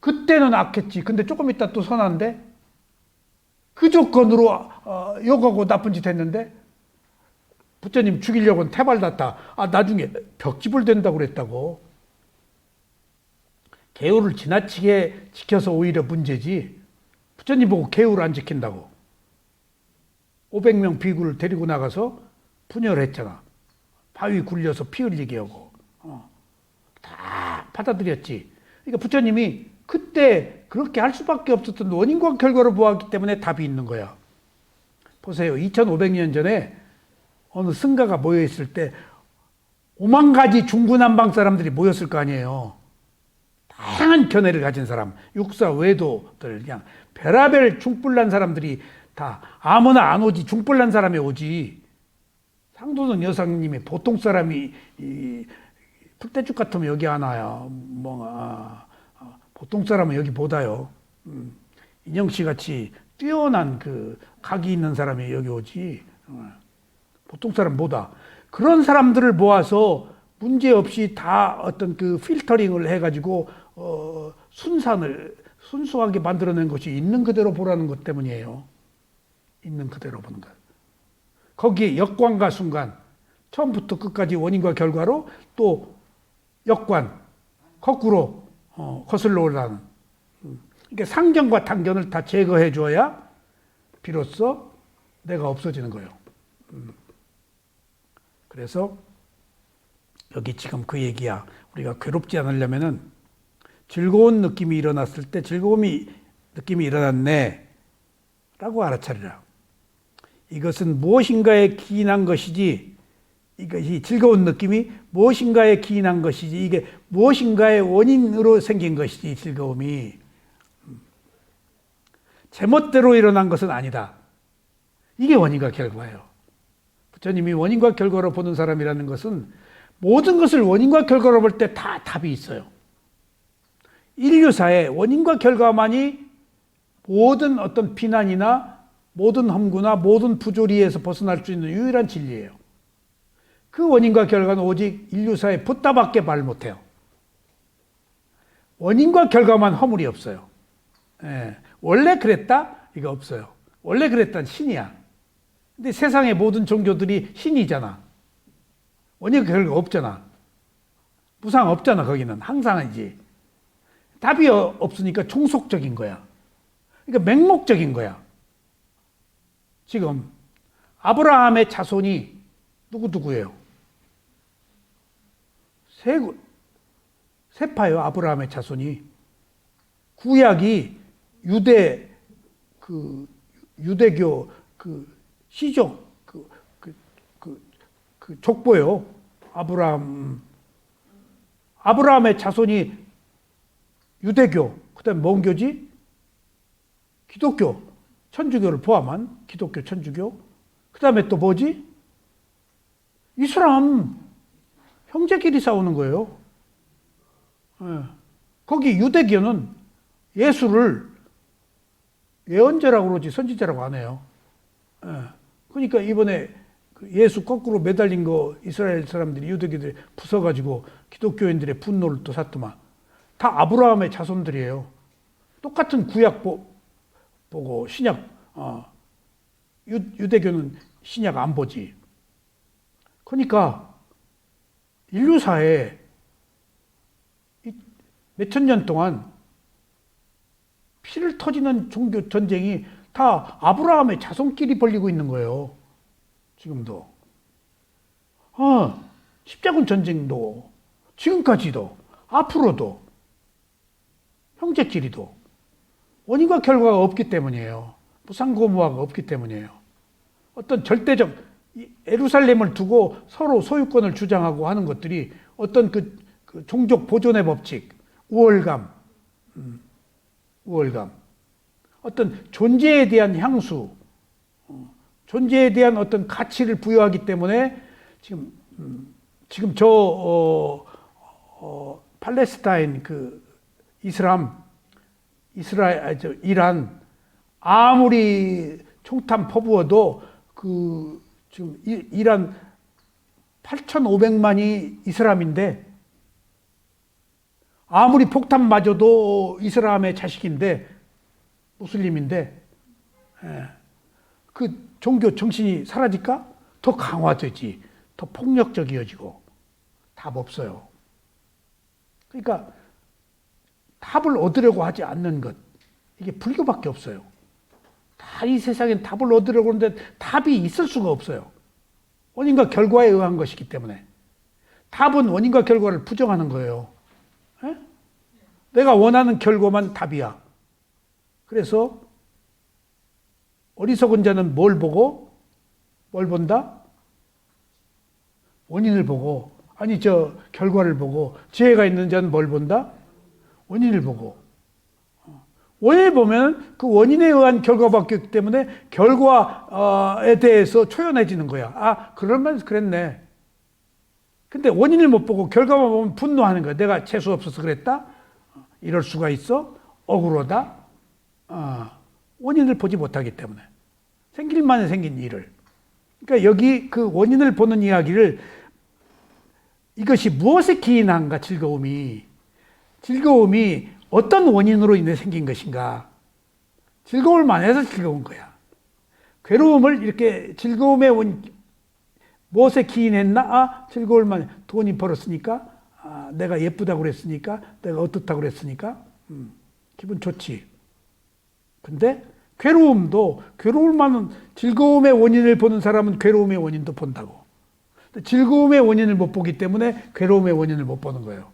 그때는 악했지. 근데 조금 있다 또 선한데 그 조건으로 욕하고 나쁜 짓 했는데 부처님 죽이려고는 태발났다. 아, 나중에 벽집을 된다고 그랬다고. 계율을 지나치게 지켜서 오히려 문제지. 부처님 보고 계율을 안 지킨다고. 500명 비구를 데리고 나가서 분열했잖아. 바위 굴려서 피 흘리게 하고. 다 받아들였지. 그러니까 부처님이 그때 그렇게 할 수밖에 없었던 원인과 결과를 보았기 때문에 답이 있는 거야. 보세요. 2500년 전에 어느 승가가 모여있을 때 5만 가지 중구난방 사람들이 모였을 거 아니에요. 다양한 견해를 가진 사람, 육사, 외도들, 그냥 별하별 중불난 사람들이 다 아무나 안 오지. 중불난 사람이 오지. 상도동 여사님이 보통 사람이 풀떼죽 같으면 여기 안 와요. 보통 사람은 여기 못 와요. 인영씨 같이 뛰어난 그 각이 있는 사람이 여기 오지. 보통 사람 못 와. 그런 사람들을 모아서 문제 없이 다 어떤 그 필터링을 해가지고 순수하게 만들어낸 것이 있는 그대로 보라는 것 때문이에요. 있는 그대로 보는 것. 거기에 역관과 순관, 처음부터 끝까지 원인과 결과로 또 역관, 거꾸로 거슬러 올라가는. 그러니까 상견과 단견을 다 제거해 줘야 비로소 내가 없어지는 거예요. 그래서 여기 지금 그 얘기야. 우리가 괴롭지 않으려면은 즐거운 느낌이 일어났을 때 느낌이 일어났네 라고 알아차리라. 이것은 무엇인가에 기인한 것이지, 이것이 즐거운 느낌이 무엇인가에 기인한 것이지, 이게 무엇인가의 원인으로 생긴 것이지, 즐거움이 제멋대로 일어난 것은 아니다. 이게 원인과 결과예요. 부처님이 원인과 결과로 보는 사람이라는 것은 모든 것을 원인과 결과로 볼 때 다 답이 있어요. 인류사의 원인과 결과만이 모든 어떤 비난이나 모든 험구나 모든 부조리에서 벗어날 수 있는 유일한 진리예요. 그 원인과 결과는 오직 인류사의 붓다밖에 말 못해요. 원인과 결과만 허물이 없어요. 예, 원래 그랬다? 이거 없어요. 원래 그랬다는 신이야. 근데 세상의 모든 종교들이 신이잖아. 원인과 결과 없잖아. 무상 없잖아. 거기는 항상이지. 답이 없으니까 총속적인 거야. 그러니까 맹목적인 거야. 지금 아브라함의 자손이 누구예요? 세파요. 아브라함의 자손이. 구약이 유대교 시족 족보요. 아브라함의 자손이 유대교, 그다음에 뭔 교지? 기독교, 천주교를 포함한 기독교, 천주교. 그다음에 또 뭐지? 이슬람 형제끼리 싸우는 거예요. 예. 거기 유대교는 예수를 예언자라고 그러지 선지자라고 안 해요. 예. 그러니까 이번에 그 예수 거꾸로 매달린 거 이스라엘 사람들이 유대교들이 부숴가지고 기독교인들의 분노를 또 샀더만. 다 아브라함의 자손들이에요. 똑같은 구약 보고 신약 유대교는 신약 안 보지. 그러니까 인류사에 몇천 년 동안 피를 터지는 종교 전쟁이 다 아브라함의 자손끼리 벌리고 있는 거예요. 지금도. 십자군 전쟁도 지금까지도 앞으로도 형제끼리도 원인과 결과가 없기 때문이에요. 무상고무화가 없기 때문이에요. 어떤 절대적 예루살렘을 두고 서로 소유권을 주장하고 하는 것들이 어떤 그 종족 보존의 법칙, 우월감, 어떤 존재에 대한 향수, 존재에 대한 어떤 가치를 부여하기 때문에 지금 팔레스타인 이란 아무리 총탄 퍼부어도 지금 이란 8,500만이 이슬람인데 아무리 폭탄 맞아도 이슬람의 자식인데 무슬림인데 그 종교 정신이 사라질까? 더 강화되지. 더 폭력적이어지고 답 없어요. 그러니까 답을 얻으려고 하지 않는 것. 이게 불교밖에 없어요. 다 이 세상엔 답을 얻으려고 하는데 답이 있을 수가 없어요. 원인과 결과에 의한 것이기 때문에. 답은 원인과 결과를 부정하는 거예요. 에? 내가 원하는 결과만 답이야. 그래서 어리석은 자는 뭘 보고? 뭘 본다? 원인을 보고. 결과를 보고. 지혜가 있는 자는 뭘 본다? 원인을 보고. 원인을 보면 그 원인에 의한 결과밖에 없기 때문에 결과에 대해서 초연해지는 거야. 그럴만 그랬네. 근데 원인을 못 보고 결과만 보면 분노하는 거야. 내가 재수 없어서 그랬다? 이럴 수가 있어? 억울하다? 원인을 보지 못하기 때문에. 생길만에 생긴 일을. 그러니까 여기 그 원인을 보는 이야기를 이것이 무엇에 기인한가 즐거움이 어떤 원인으로 인해 생긴 것인가. 즐거울 만해서 즐거운 거야. 괴로움을 이렇게 즐거움의 무엇에 기인했나? 즐거울 만해. 돈이 벌었으니까, 내가 예쁘다고 그랬으니까, 내가 어떻다고 그랬으니까, 기분 좋지. 근데 괴로울 만한 즐거움의 원인을 보는 사람은 괴로움의 원인도 본다고. 즐거움의 원인을 못 보기 때문에 괴로움의 원인을 못 보는 거예요.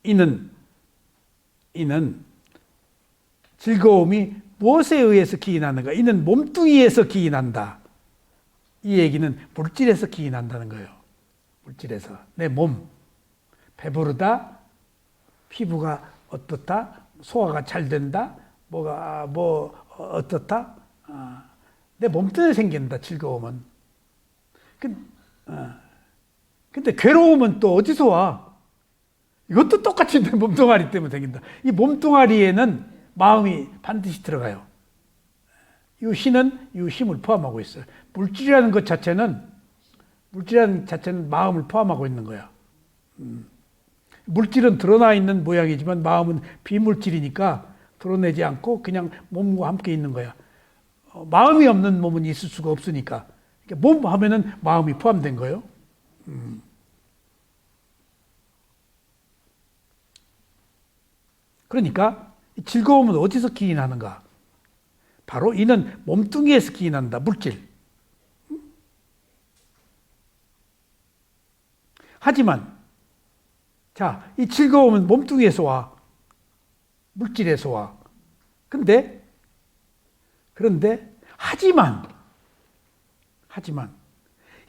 이는 즐거움이 무엇에 의해서 기인하는가? 이는 몸뚱이에서 기인한다. 이 얘기는 물질에서 기인한다는 거예요. 물질에서. 내 몸. 배부르다. 피부가 어떻다. 소화가 잘 된다. 어떻다. 내 몸뚱이에 생긴다. 즐거움은. 근데 괴로움은 또 어디서 와? 이것도 똑같이 내 몸뚱아리 때문에 생긴다. 이 몸뚱아리에는 마음이 반드시 들어가요. 이 힘을 포함하고 있어요. 물질이라는 것 자체는 마음을 포함하고 있는 거야. 물질은 드러나 있는 모양이지만 마음은 비물질이니까 드러내지 않고 그냥 몸과 함께 있는 거야. 마음이 없는 몸은 있을 수가 없으니까. 몸 하면은 마음이 포함된 거예요. 그러니까 즐거움은 어디서 기인하는가? 바로 이는 몸뚱이에서 기인한다. 물질. 하지만 이 즐거움은 몸뚱이에서 와. 물질에서 와. 그런데 하지만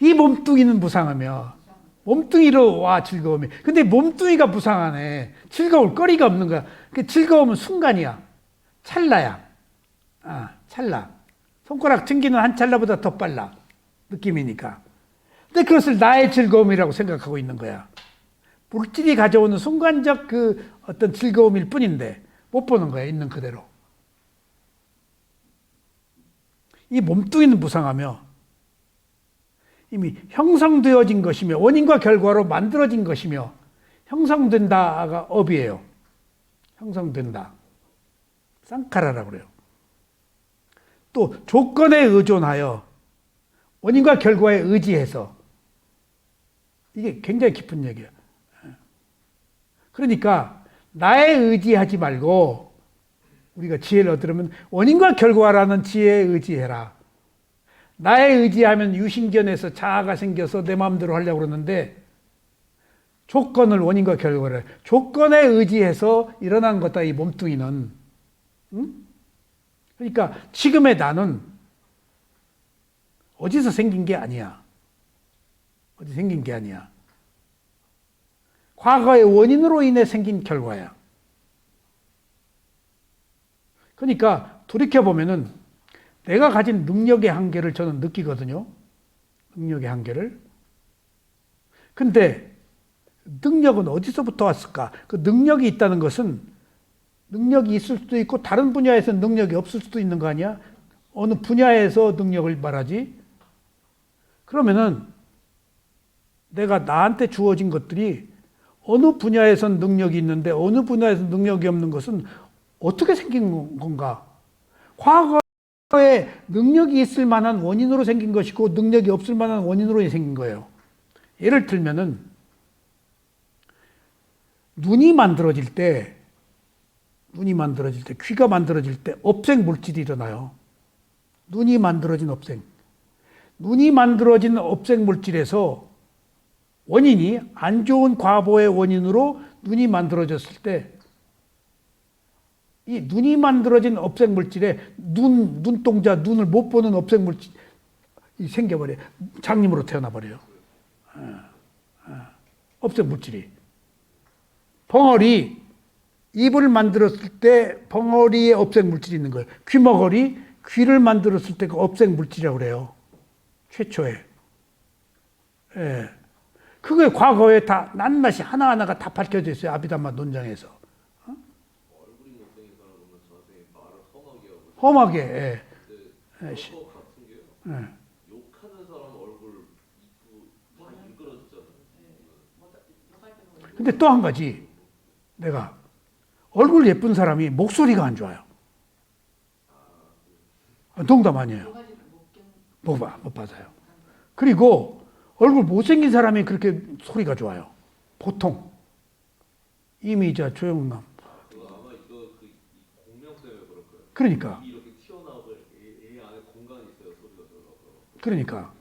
이 몸뚱이는 무상하며 몸뚱이로 와 즐거움이. 근데 몸뚱이가 무상하네. 즐거울 거리가 없는 거야. 그 즐거움은 순간이야. 찰나야. 찰나. 손가락 튕기는 한 찰나보다 더 빨라. 느낌이니까. 근데 그것을 나의 즐거움이라고 생각하고 있는 거야. 물질이 가져오는 순간적 그 어떤 즐거움일 뿐인데 못 보는 거야, 있는 그대로. 이 몸뚱이는 무상하며 이미 형성되어진 것이며 원인과 결과로 만들어진 것이며 형성된다가 업이에요. 형성된다. 쌍카라라고 그래요. 또 조건에 의존하여 원인과 결과에 의지해서 이게 굉장히 깊은 얘기야. 그러니까 나에 의지하지 말고 우리가 지혜를 얻으려면 원인과 결과라는 지혜에 의지해라. 나에 의지하면 유신견에서 자아가 생겨서 내 마음대로 하려고 그러는데 조건을 원인과 결과를 조건에 의지해서 일어난 거다 이 몸뚱이는. 응? 그러니까 지금의 나는 어디서 생긴 게 아니야. 어디 생긴 게 아니야. 과거의 원인으로 인해 생긴 결과야. 그러니까 돌이켜보면은 내가 가진 능력의 한계를 저는 느끼거든요. 능력의 한계를. 근데 능력은 어디서부터 왔을까? 그 능력이 있다는 것은 능력이 있을 수도 있고 다른 분야에서 능력이 없을 수도 있는 거 아니야? 어느 분야에서 능력을 말하지? 그러면은 내가 나한테 주어진 것들이 어느 분야에선 능력이 있는데 어느 분야에서 능력이 없는 것은 어떻게 생긴 건가? 과거에 능력이 있을 만한 원인으로 생긴 것이고 능력이 없을 만한 원인으로 생긴 거예요. 예를 들면은 눈이 만들어질 때 귀가 만들어질 때 업생 물질이 일어나요. 눈이 만들어진 업생. 눈이 만들어진 업생 물질에서 원인이 안 좋은 과보의 원인으로 눈이 만들어졌을 때 이 눈이 만들어진 업생 물질에 눈동자, 눈을 못 보는 업생 물질이 생겨버려요. 장님으로 태어나버려요. 업생 물질이. 벙어리, 입을 만들었을 때 벙어리에 업생 물질이 있는 거예요. 귀머거리, 귀를 만들었을 때 그 업생 물질이라고 그래요. 최초에. 예. 그게 과거에 다 낱낱이 하나하나가 다 밝혀져 있어요. 아비담마 논장에서. 얼굴이 못생긴 사람 보면 저한테 말을 험하게 하고. 험하게. 예. 근데 그거 같은 게요. 욕하는 사람 얼굴 입구 다 일그러졌잖아요. 근데 또 한 가지. 내가 얼굴 예쁜 사람이 목소리가 안 좋아요. 농담 아니에요. 못 받아요. 그리고 얼굴 못생긴 사람이 그렇게 소리가 좋아요. 보통. 이미자, 조영남. 아마 이거 그 공명 때문에 그럴 거예요. 그러니까. 입이 이렇게 튀어나오고 이 안에 공간이 있어요. 소리가 들어가서. 그러니까.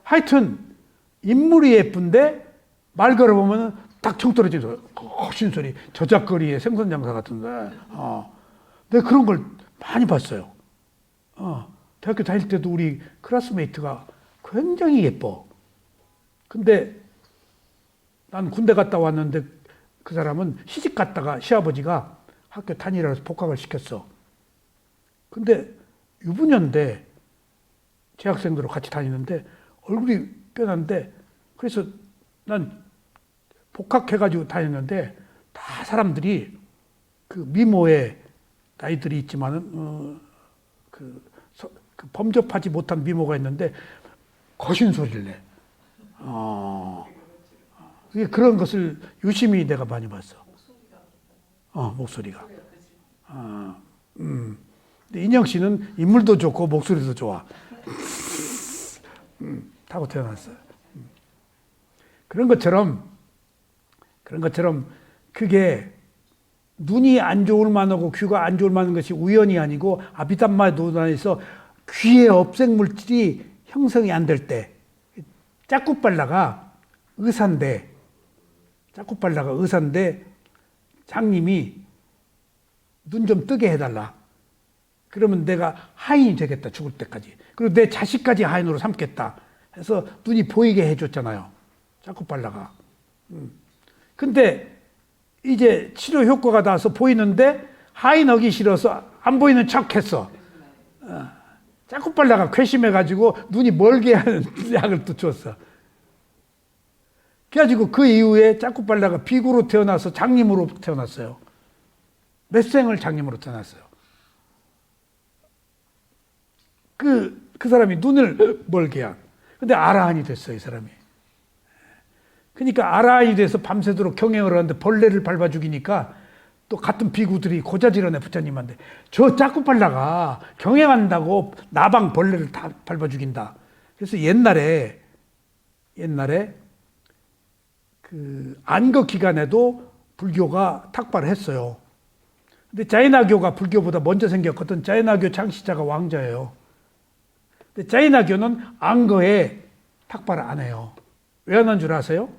하여튼 인물이 예쁜데 말 걸어보면 딱 청떨어지죠. 거신 소리. 저작거리의 생선장사 같은데. 내가 그런 걸 많이 봤어요. 대학교 다닐 때도 우리 클래스메이트가 굉장히 예뻐. 근데 난 군대 갔다 왔는데 그 사람은 시집 갔다가 시아버지가 학교 다니라고 해서 복학을 시켰어. 근데 유부녀인데 재학생들로 같이 다니는데 얼굴이 변한데 그래서 난 복학해가지고 다녔는데 다 사람들이 그 미모에 나이들이 있지만은 그 범접하지 못한 미모가 있는데 거신 소리를 내. 그런 것을 유심히 내가 많이 봤어. 목소리가. 근데 인영 씨는 인물도 좋고 목소리도 좋아. 타고 태어났어요. 그런 것처럼 그게 눈이 안 좋을 만하고 귀가 안 좋을 만한 것이 우연이 아니고 아비담마 논란에서 귀의 업생 물질이 형성이 안 될 때 짜꾸빨라가 의사인데 장님이 눈 좀 뜨게 해달라. 그러면 내가 하인이 되겠다. 죽을 때까지. 그리고 내 자식까지 하인으로 삼겠다. 해서 눈이 보이게 해줬잖아요. 짜꾸빨라가. 근데 이제 치료 효과가 나서 보이는데 하인하기 싫어서 안 보이는 척 했어. 자꾸 빨다가 괘씸해가지고 눈이 멀게 하는 약을 또 줬어. 그래가지고 그 이후에 자꾸 빨다가 비구로 태어나서 장님으로 태어났어요. 몇 생을 장님으로 태어났어요. 그 사람이 눈을 멀게 한. 근데 아라한이 됐어요, 이 사람이. 그러니까 아라한이 돼서 밤새도록 경행을 하는데 벌레를 밟아 죽이니까 또 같은 비구들이 고자질하네 부처님한테. 저 자꾸 빨다가 경행한다고 나방 벌레를 다 밟아 죽인다. 그래서 옛날에 그 안거 기간에도 불교가 탁발을 했어요. 근데 자이나교가 불교보다 먼저 생겼거든. 자이나교 창시자가 왕자예요. 근데 자이나교는 안거에 탁발을 안 해요. 왜 안 한 줄 아세요?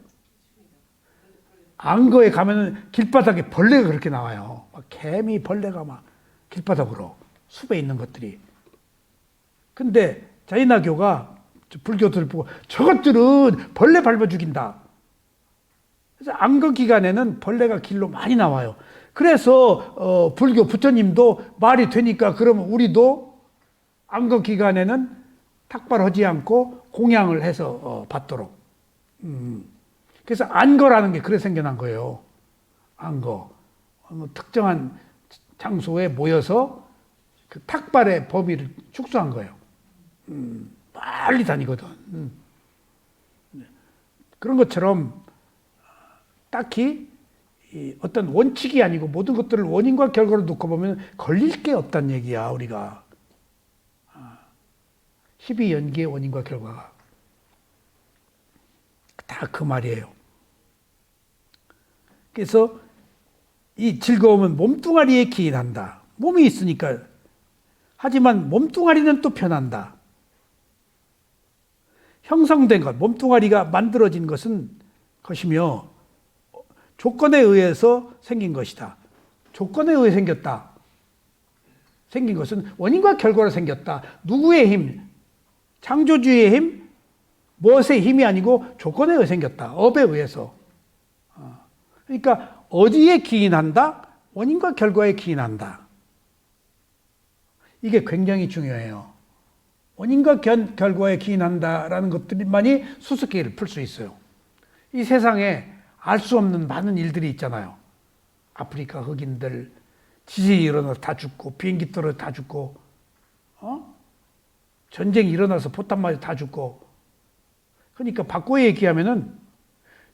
안거에 가면은 길바닥에 벌레가 그렇게 나와요. 막 개미 벌레가 막 길바닥으로 숲에 있는 것들이. 근데 자이나교가 불교들을 보고 저것들은 벌레 밟아 죽인다. 그래서 안거 기간에는 벌레가 길로 많이 나와요. 그래서 불교 부처님도 말이 되니까 그러면 우리도 안거 기간에는 탁발하지 않고 공양을 해서 받도록. 그래서 안거라는 게 그래 생겨난 거예요. 안거. 특정한 장소에 모여서 그 탁발의 범위를 축소한 거예요. 빨리 다니거든. 그런 것처럼 딱히 어떤 원칙이 아니고 모든 것들을 원인과 결과로 놓고 보면 걸릴 게 없다는 얘기야, 우리가. 12연기의 원인과 결과가. 다 그 말이에요. 그래서 이 즐거움은 몸뚱아리에 기인한다. 몸이 있으니까. 하지만 몸뚱아리는 또 변한다. 형성된 것, 몸뚱아리가 만들어진 것이며 조건에 의해서 생긴 것이다. 조건에 의해 생겼다. 생긴 것은 원인과 결과로 생겼다. 누구의 힘? 창조주의 힘? 무엇의 힘이 아니고 조건에 의해 생겼다. 업에 의해서. 그러니까 어디에 기인한다? 원인과 결과에 기인한다. 이게 굉장히 중요해요. 원인과 결과에 기인한다라는 것들만이 수수께끼를 풀 수 있어요. 이 세상에 알 수 없는 많은 일들이 있잖아요. 아프리카 흑인들 지진이 일어나서 다 죽고 비행기 떨어져 다 죽고 전쟁이 일어나서 포탄 맞아 다 죽고. 그러니까 바꿔 얘기하면은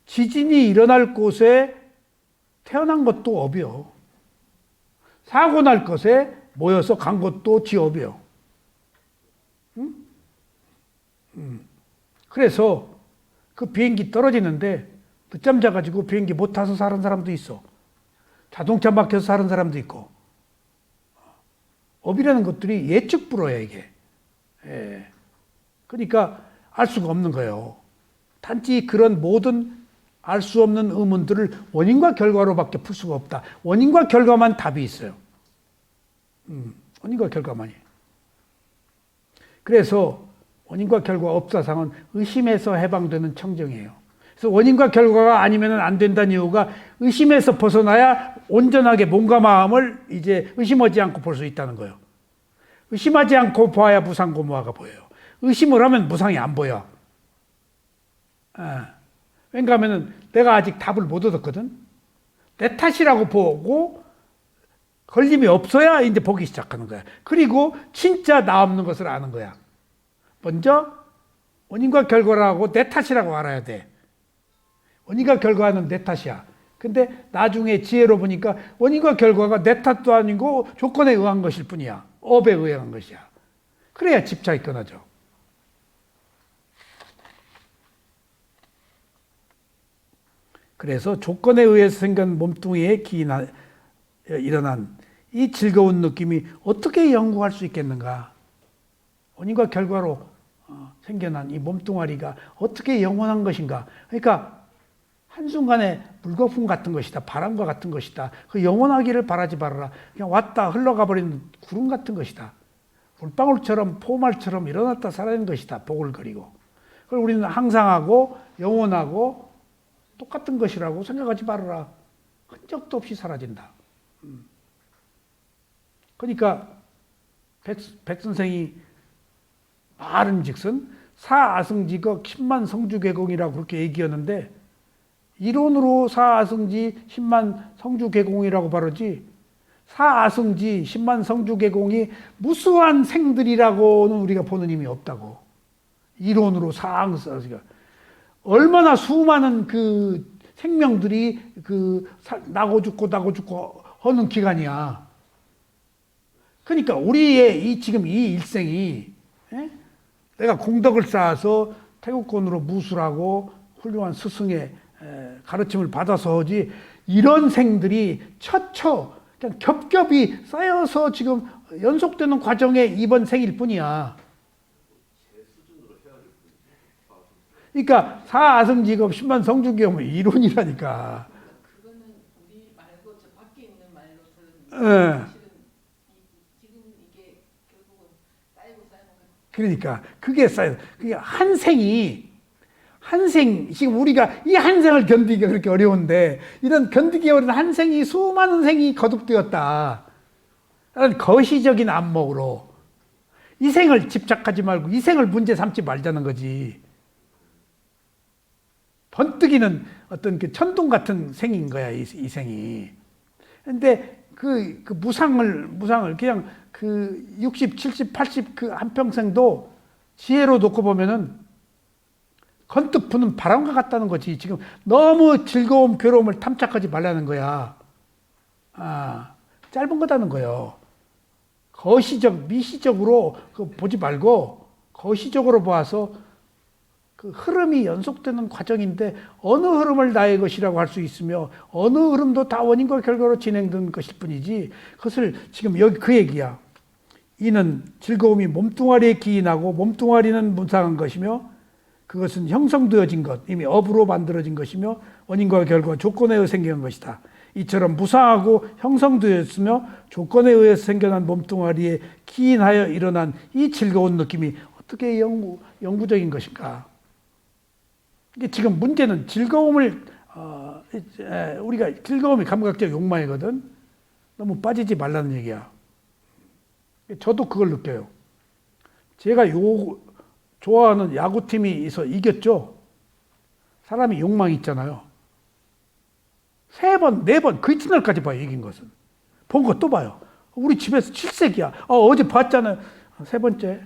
지진이 일어날 곳에 태어난 것도 업이요. 사고 날 것에 모여서 간 것도 지업이요. 그래서 그 비행기 떨어지는데 늦잠 자가지고 비행기 못 타서 사는 사람도 있어. 자동차 막혀서 사는 사람도 있고. 업이라는 것들이 예측 불허야, 이게. 예. 그러니까 알 수가 없는 거예요. 단지 그런 모든 알 수 없는 의문들을 원인과 결과로밖에 풀 수가 없다. 원인과 결과만 답이 있어요. 원인과 결과만이. 그래서 원인과 결과 없사상은 의심에서 해방되는 청정이에요. 그래서 원인과 결과가 아니면 안 된다는 이유가 의심에서 벗어나야 온전하게 몸과 마음을 이제 의심하지 않고 볼 수 있다는 거예요. 의심하지 않고 봐야 무상고무화가 보여요. 의심을 하면 무상이 안 보여. 왜냐하면 내가 아직 답을 못 얻었거든. 내 탓이라고 보고 걸림이 없어야 이제 보기 시작하는 거야. 그리고 진짜 나 없는 것을 아는 거야. 먼저 원인과 결과라고 내 탓이라고 알아야 돼. 원인과 결과는 내 탓이야. 근데 나중에 지혜로 보니까 원인과 결과가 내 탓도 아니고 조건에 의한 것일 뿐이야. 업에 의한 것이야. 그래야 집착이 끊어져. 그래서 조건에 의해서 생긴 몸뚱이에 일어난 이 즐거운 느낌이 어떻게 영구할 수 있겠는가? 원인과 결과로 생겨난 이 몸뚱아리가 어떻게 영원한 것인가? 그러니까 한순간에 물거품 같은 것이다. 바람과 같은 것이다. 그 영원하기를 바라지 말아라. 그냥 왔다 흘러가 버리는 구름 같은 것이다. 물방울처럼 포말처럼 일어났다 사라지는 것이다. 보글거리고. 그걸 우리는 항상하고 영원하고 똑같은 것이라고 생각하지 말아라. 흔적도 없이 사라진다. 그러니까 백 선생이 말은즉슨 사아승지거 10만 성주개공이라고 그렇게 얘기하는데 이론으로 사아승지 10만 성주개공이라고 바르지 사아승지 10만 성주개공이 무수한 생들이라고는 우리가 보는 힘이 없다고. 이론으로 사아승지가 얼마나 수많은 그 생명들이 나고 죽고 하는 기간이야. 그러니까 우리의 지금 이 일생이 내가 공덕을 쌓아서 태국권으로 무술하고 훌륭한 스승의 가르침을 받아서 하지 이런 생들이 처처 그냥 겹겹이 쌓여서 지금 연속되는 과정에 이번 생일 뿐이야. 그러니까 사아승직업 10만 성주기업은 이론이라니까. 그거는 우리 말고 저 밖에 있는 말로 들었는데 사실은 지금 이게 결국은 쌓이고 그러니까 그게 쌓여. 그게 한 생이 지금 우리가 이 한 생을 견디기가 그렇게 어려운데 이런 견디기 어려운 한 생이 수많은 생이 거듭되었다. 거시적인 안목으로 이 생을 집착하지 말고 이 생을 문제 삼지 말자는 거지. 번뜩이는 어떤 그 천둥 같은 생인 거야, 이 생이. 근데 그 무상을 그냥 그 60, 70, 80 그 한평생도 지혜로 놓고 보면은 건뜩 부는 바람과 같다는 거지. 지금 너무 즐거움, 괴로움을 탐착하지 말라는 거야. 짧은 거다는 거예요. 거시적, 미시적으로 보지 말고 거시적으로 봐서 그 흐름이 연속되는 과정인데 어느 흐름을 나의 것이라고 할 수 있으며 어느 흐름도 다 원인과 결과로 진행되는 것일 뿐이지 그것을 지금 여기 그 얘기야. 이는 즐거움이 몸뚱아리에 기인하고 몸뚱아리는 무상한 것이며 그것은 형성되어진 것, 이미 업으로 만들어진 것이며 원인과 결과 조건에 의해 생겨난 것이다. 이처럼 무상하고 형성되었으며 조건에 의해 생겨난 몸뚱아리에 기인하여 일어난 이 즐거운 느낌이 어떻게 영구적인 것인가? 이게 지금 문제는 즐거움을 우리가 즐거움이 감각적 욕망이거든. 너무 빠지지 말라는 얘기야. 저도 그걸 느껴요. 제가 좋아하는 야구팀이 이겼죠. 사람이 욕망이 있잖아요. 3번, 4번 그 이튿날까지 봐요. 이긴 것은. 본 거 또 봐요. 우리 집에서 7색이야. 어제 봤잖아요. 3번째.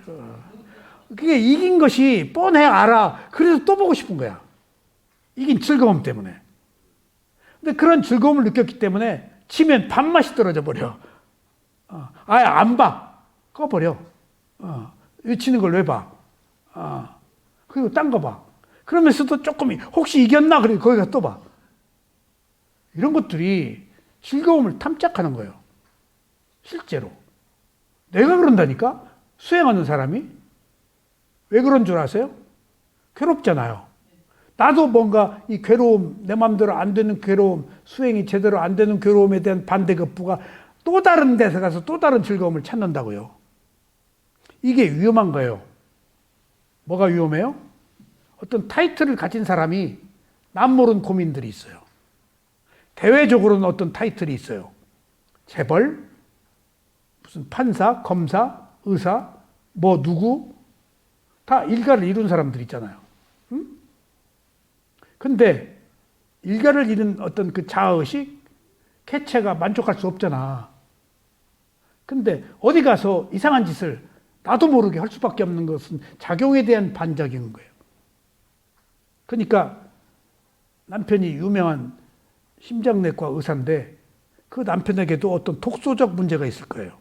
그게 이긴 것이 뻔해 알아. 그래서 또 보고 싶은 거야. 이긴 즐거움 때문에. 근데 그런 즐거움을 느꼈기 때문에 치면 밥맛이 떨어져 버려. 아예 안 봐. 꺼버려. 치는 걸 왜 봐? 그리고 딴 거 봐. 그러면서도 조금 혹시 이겼나? 그래 거기 가서 또 봐. 이런 것들이 즐거움을 탐착하는 거예요. 실제로. 내가 그런다니까? 수행하는 사람이? 왜 그런 줄 아세요? 괴롭잖아요. 나도 뭔가 이 괴로움, 내 마음대로 안 되는 괴로움, 수행이 제대로 안 되는 괴로움에 대한 반대급부가 또 다른 데서 가서 또 다른 즐거움을 찾는다고요. 이게 위험한 거예요. 뭐가 위험해요? 어떤 타이틀을 가진 사람이 남모른 고민들이 있어요. 대외적으로는 어떤 타이틀이 있어요. 재벌, 무슨 판사, 검사, 의사, 뭐 누구 다 일가를 이룬 사람들 있잖아요. 응? 근데 일가를 이룬 어떤 그 자아의식, 쾌체가 만족할 수 없잖아. 근데 어디 가서 이상한 짓을 나도 모르게 할 수밖에 없는 것은 작용에 대한 반작용인 거예요. 그러니까 남편이 유명한 심장내과 의사인데 그 남편에게도 어떤 독소적 문제가 있을 거예요.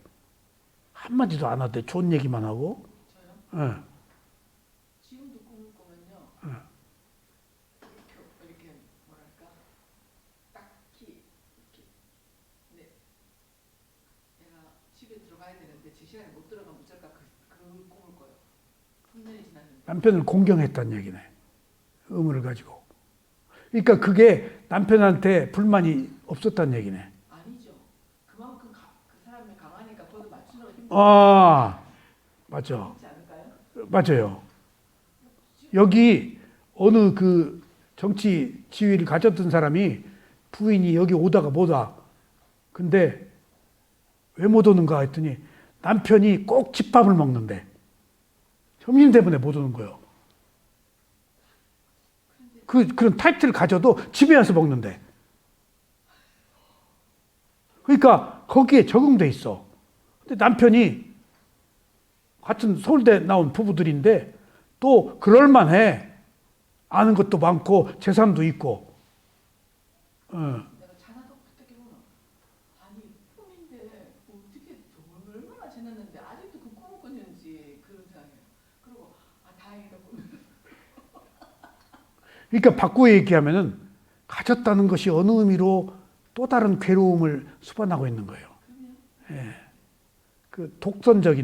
한마디도 안 하대. 좋은 얘기만 하고. 저요? 네. 지금도 꿈을 꾸면요. 이렇게 뭐랄까 딱히 이렇게 내가 집에 들어가야 되는데 제 시간에 못 들어가면 어쩔까 그 꿈을 꿔요. 3년이 지났는데. 남편을 공경했다는 얘기네. 의무를 가지고. 그러니까 그게 남편한테 불만이 없었다는 얘기네. 아니죠. 그만큼 그 사람이 강하니까 그것도 맞추느라 맞죠. 힘들지 않을까요? 맞아요. 여기 어느 그 정치 지위를 가졌던 사람이 부인이 여기 오다가 못 와. 근데 왜 못 오는가 했더니 남편이 꼭 집밥을 먹는데. 점심 때문에 못 오는 거예요. 그런 타이틀을 가져도 집에 와서 먹는데. 그러니까 거기에 적응돼 있어. 근데 남편이 같은 서울대 나온 부부들인데 또 그럴만해. 아는 것도 많고 재산도 있고. 내가 자나도 그때 보면 아니 꿈인데 어떻게 얼마나 지났는데 아직도 그 꿈을 꾸는지 그런 생각이에요. 그리고 다행이다 보면. 그러니까 바꾸어 얘기하면은 가졌다는 것이 어느 의미로 또 다른 괴로움을 수반하고 있는 거예요. 예. 그 독단적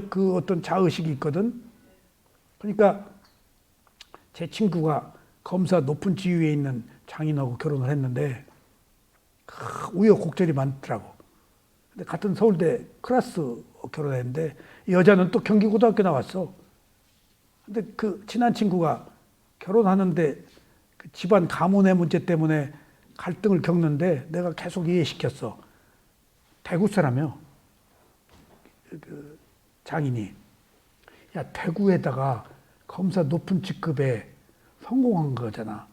그 어떤 자의식이 있거든. 그러니까 제 친구가 검사 높은 지위에 있는 장인하고 결혼을 했는데 우여곡절이 많더라고. 근데 같은 서울대 클래스 결혼했는데 이 여자는 또 경기고등학교 나왔어. 근데 그 친한 친구가 결혼하는데 그 집안 가문의 문제 때문에 갈등을 겪는데 내가 계속 이해시켰어. 대구 사람이요. 그 장인이. 야, 대구에다가 검사 높은 직급에 성공한 거잖아.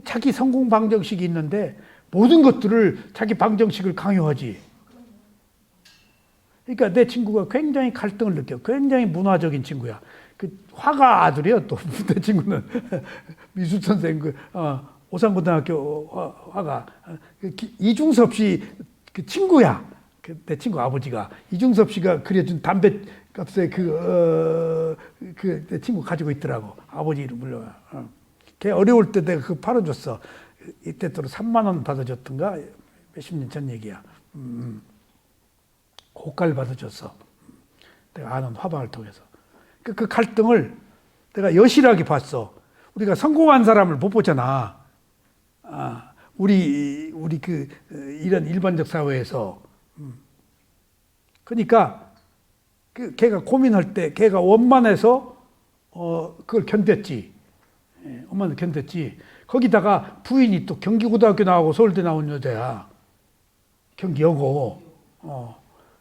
자기 성공 방정식이 있는데 모든 것들을 자기 방정식을 강요하지. 그러니까 내 친구가 굉장히 갈등을 느껴. 굉장히 문화적인 친구야. 그 화가 아들이요. 또 내 친구는 미술 선생 오산고등학교 화가 이중섭 씨 그 친구야. 내 친구 아버지가 이중섭 씨가 그려준 담배 값에 내 친구 가지고 있더라고. 아버지 이름 불러. 걔 어려울 때 내가 그거 팔아줬어. 이때 또 3만 원 받아줬던가 몇십 년 전 얘기야. 고가를 받아줬어. 내가 아는 화방을 통해서. 그 갈등을 내가 여실하게 봤어. 우리가 성공한 사람을 못 보잖아. 우리 이런 일반적 사회에서. 그러니까 걔가 고민할 때 걔가 원만해서 그걸 견뎠지. 원만해서 견뎠지. 거기다가 부인이 또 경기고등학교 나오고 서울대 나온 여자야. 경기여고.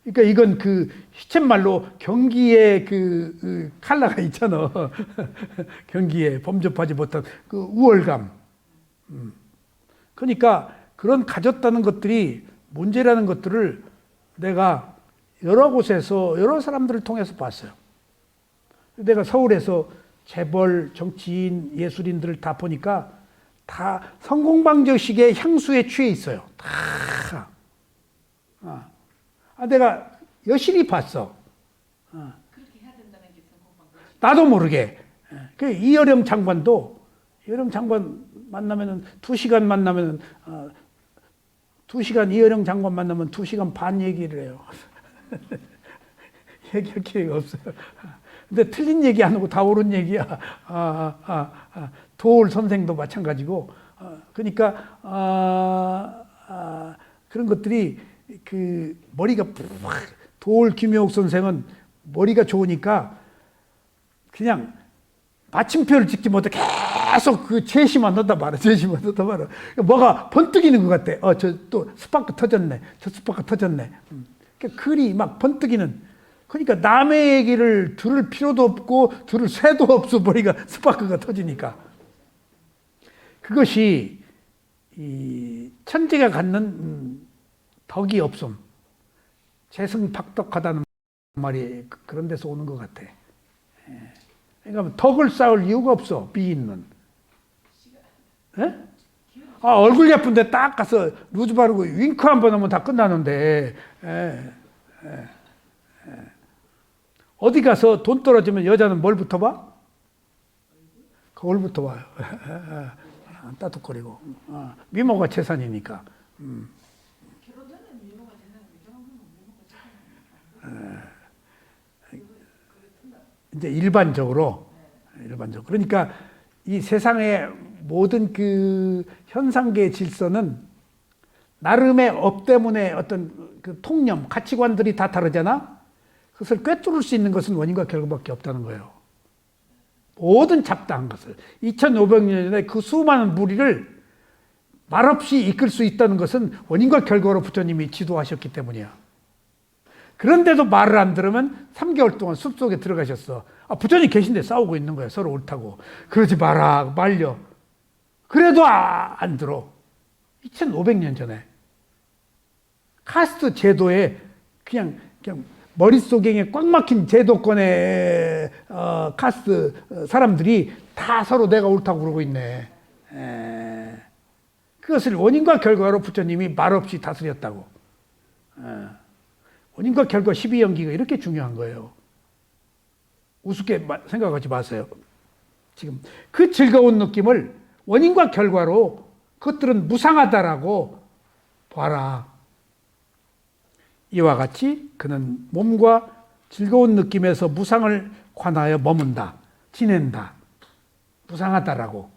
그러니까 이건 그 시쳇말로 경기에 그 칼라가 있잖아. 경기에 범접하지 못한 그 우월감. 그러니까 그런 가졌다는 것들이 문제라는 것들을 내가 여러 곳에서 여러 사람들을 통해서 봤어요. 내가 서울에서 재벌, 정치인, 예술인들을 다 보니까 다 성공방정식의 향수에 취해 있어요. 다. 내가 여실히 봤어. 그렇게 해야 된다는 게 성공방정식. 나도 모르게. 그 이여령 장관도 이여령 장관 만나면은 2시간 만나면은 2시간 이여령 장관 만나면 2시간 반 얘기를 해요. 얘기할 기회가 없어요. 근데 틀린 얘기 안 하고 다 옳은 얘기야. 도올 선생도 마찬가지고. 그러니까 그런 것들이 그 머리가 도올 김효옥 선생은 머리가 좋으니까 그냥 마침표를 찍지 못해 계속 그 제시만 하다 말아. 뭐가 번뜩이는 것 같아. 저 또 스파크 터졌네. 저 스파크 터졌네. 그러니까 글이 막 번뜩이는. 그러니까 남의 얘기를 들을 필요도 없고 들을 새도 없어. 머리가 스파크가 터지니까. 그것이 이 천재가 갖는 덕이 없음. 재승박덕하다는 말이 그런 데서 오는 것 같아. 그러니까 덕을 쌓을 이유가 없어. 미인은. 예? 얼굴 예쁜데 딱 가서 루즈 바르고 윙크 한 번 하면 다 끝나는데. 어디 가서 돈 떨어지면 여자는 뭘부터 봐? 거울부터 봐요. 따뜻거리고. 미모가 재산이니까. 결혼 전에 미모가 재산이고 결혼하면 미모가 재산이니까. 이제 일반적으로. 그러니까 이 세상의 모든 그 현상계의 질서는 나름의 업 때문에 어떤 그 통념, 가치관들이 다 다르잖아? 그것을 꿰뚫을 수 있는 것은 원인과 결과밖에 없다는 거예요. 모든 잡다한 것을. 2500년 전에 그 수많은 무리를 말없이 이끌 수 있다는 것은 원인과 결과로 부처님이 지도하셨기 때문이야. 그런데도 말을 안 들으면 3개월 동안 숲속에 들어가셨어. 부처님 계신데 싸우고 있는 거야. 서로 옳다고. 그러지 마라. 말려. 그래도 안 들어. 2500년 전에. 카스트 제도에 그냥 머릿속에 꽉 막힌 제도권의 카스트 사람들이 다 서로 내가 옳다고 그러고 있네. 그것을 원인과 결과로 부처님이 말없이 다스렸다고. 원인과 결과 12연기가 이렇게 중요한 거예요. 우습게 생각하지 마세요. 지금 그 즐거운 느낌을 원인과 결과로 그것들은 무상하다라고 봐라. 이와 같이 그는 몸과 즐거운 느낌에서 무상을 관하여 머문다. 지낸다. 무상하다라고.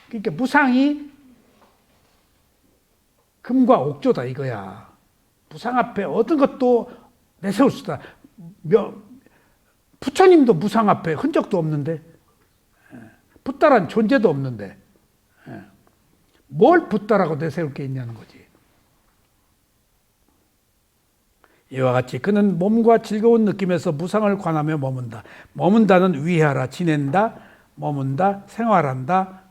그러니까 무상이 금과 옥조다 이거야. 무상 앞에 어떤 것도 내세울 수 있다. 부처님도 무상 앞에 흔적도 없는데, 붓다란 존재도 없는데, 뭘 붓다라고 내세울 게 있냐는 거지. 이와 같이 그는 몸과 즐거운 느낌에서 무상을 관하며 머문다. 머문다는 위하라, 지낸다, 머문다, 생활한다.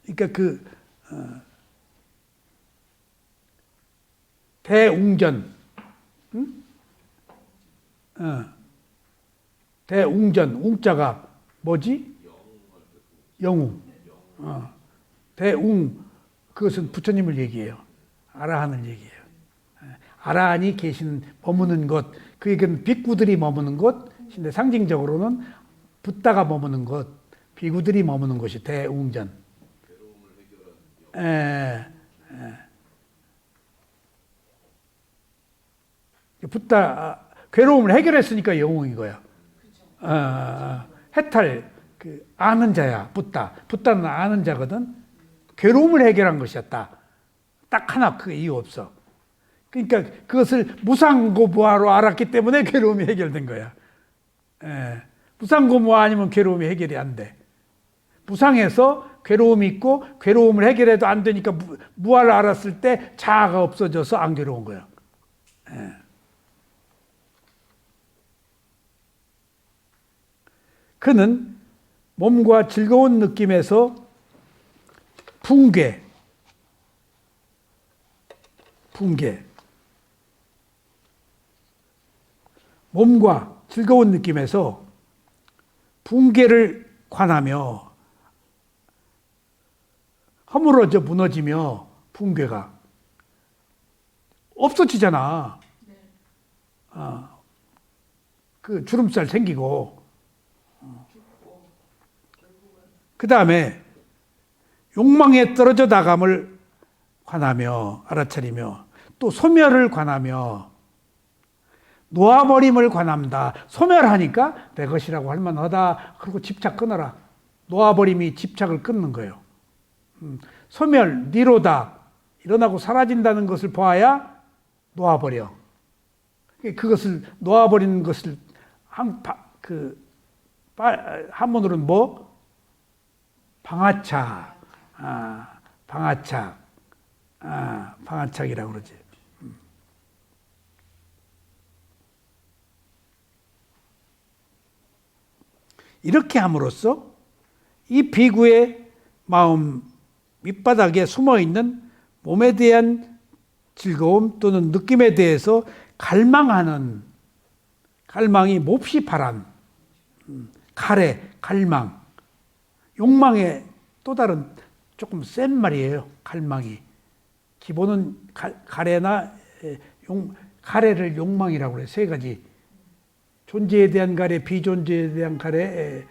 그러니까 대웅전, 응? 대웅전, 웅자가 뭐지? 영웅. 대웅, 그것은 부처님을 얘기해요. 아라한을 얘기해요. 아라한이 계시는 머무는 곳, 그게 빅구들이 머무는 곳, 근데 상징적으로는 붓다가 머무는 곳, 비구들이 머무는 곳이 대웅전. 붓다 괴로움을 해결했으니까 영웅인 거야. 해탈 아는 자야. 붓다는 아는 자거든. 괴로움을 해결한 것이었다. 딱 하나 그 이유 없어. 그러니까 그것을 무상고무화로 알았기 때문에 괴로움이 해결된 거야. 무상고무화 아니면 괴로움이 해결이 안 돼. 무상에서 괴로움이 있고 괴로움을 해결해도 안 되니까 무화를 알았을 때 자아가 없어져서 안 괴로운 거야. 그는 몸과 즐거운 느낌에서 붕괴, 몸과 즐거운 느낌에서 붕괴를 관하며 허물어져 무너지며 붕괴가 없어지잖아. 그 주름살 생기고 그 다음에 욕망에 떨어져 나감을 관하며 알아차리며 또 소멸을 관하며 놓아버림을 관합니다. 소멸하니까 내 것이라고 할 만하다. 그리고 집착 끊어라. 놓아버림이 집착을 끊는 거예요. 소멸, 니로다. 일어나고 사라진다는 것을 보아야 놓아버려. 그것을 놓아버리는 것을 한문으로는 뭐? 방아착. 방아착이라고 그러지. 이렇게 함으로써 이 비구의 마음 밑바닥에 숨어있는 몸에 대한 즐거움 또는 느낌에 대해서 갈망이 몹시 바람, 갈망, 욕망의 또 다른 조금 센 말이에요. 갈망이. 기본은 가래나 가래를 욕망이라고 그래요. 세 가지. 존재에 대한 가래, 비존재에 대한 가래,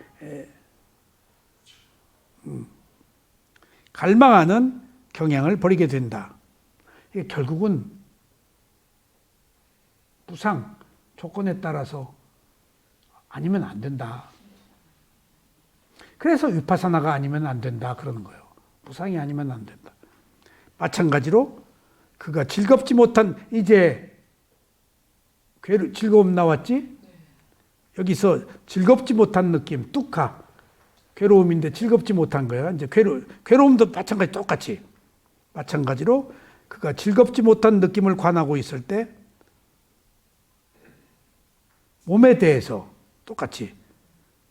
갈망하는 경향을 버리게 된다. 이게 결국은 무상, 조건에 따라서 아니면 안 된다. 그래서 위파사나가 아니면 안 된다 그러는 거예요. 무상이 아니면 안 된다. 마찬가지로 그가 즐겁지 못한 이제 즐거움 나왔지? 여기서 즐겁지 못한 느낌, 뚜카. 괴로움인데 즐겁지 못한 거야. 이제 괴로움도 마찬가지 똑같이. 마찬가지로 그가 즐겁지 못한 느낌을 관하고 있을 때 몸에 대해서 똑같이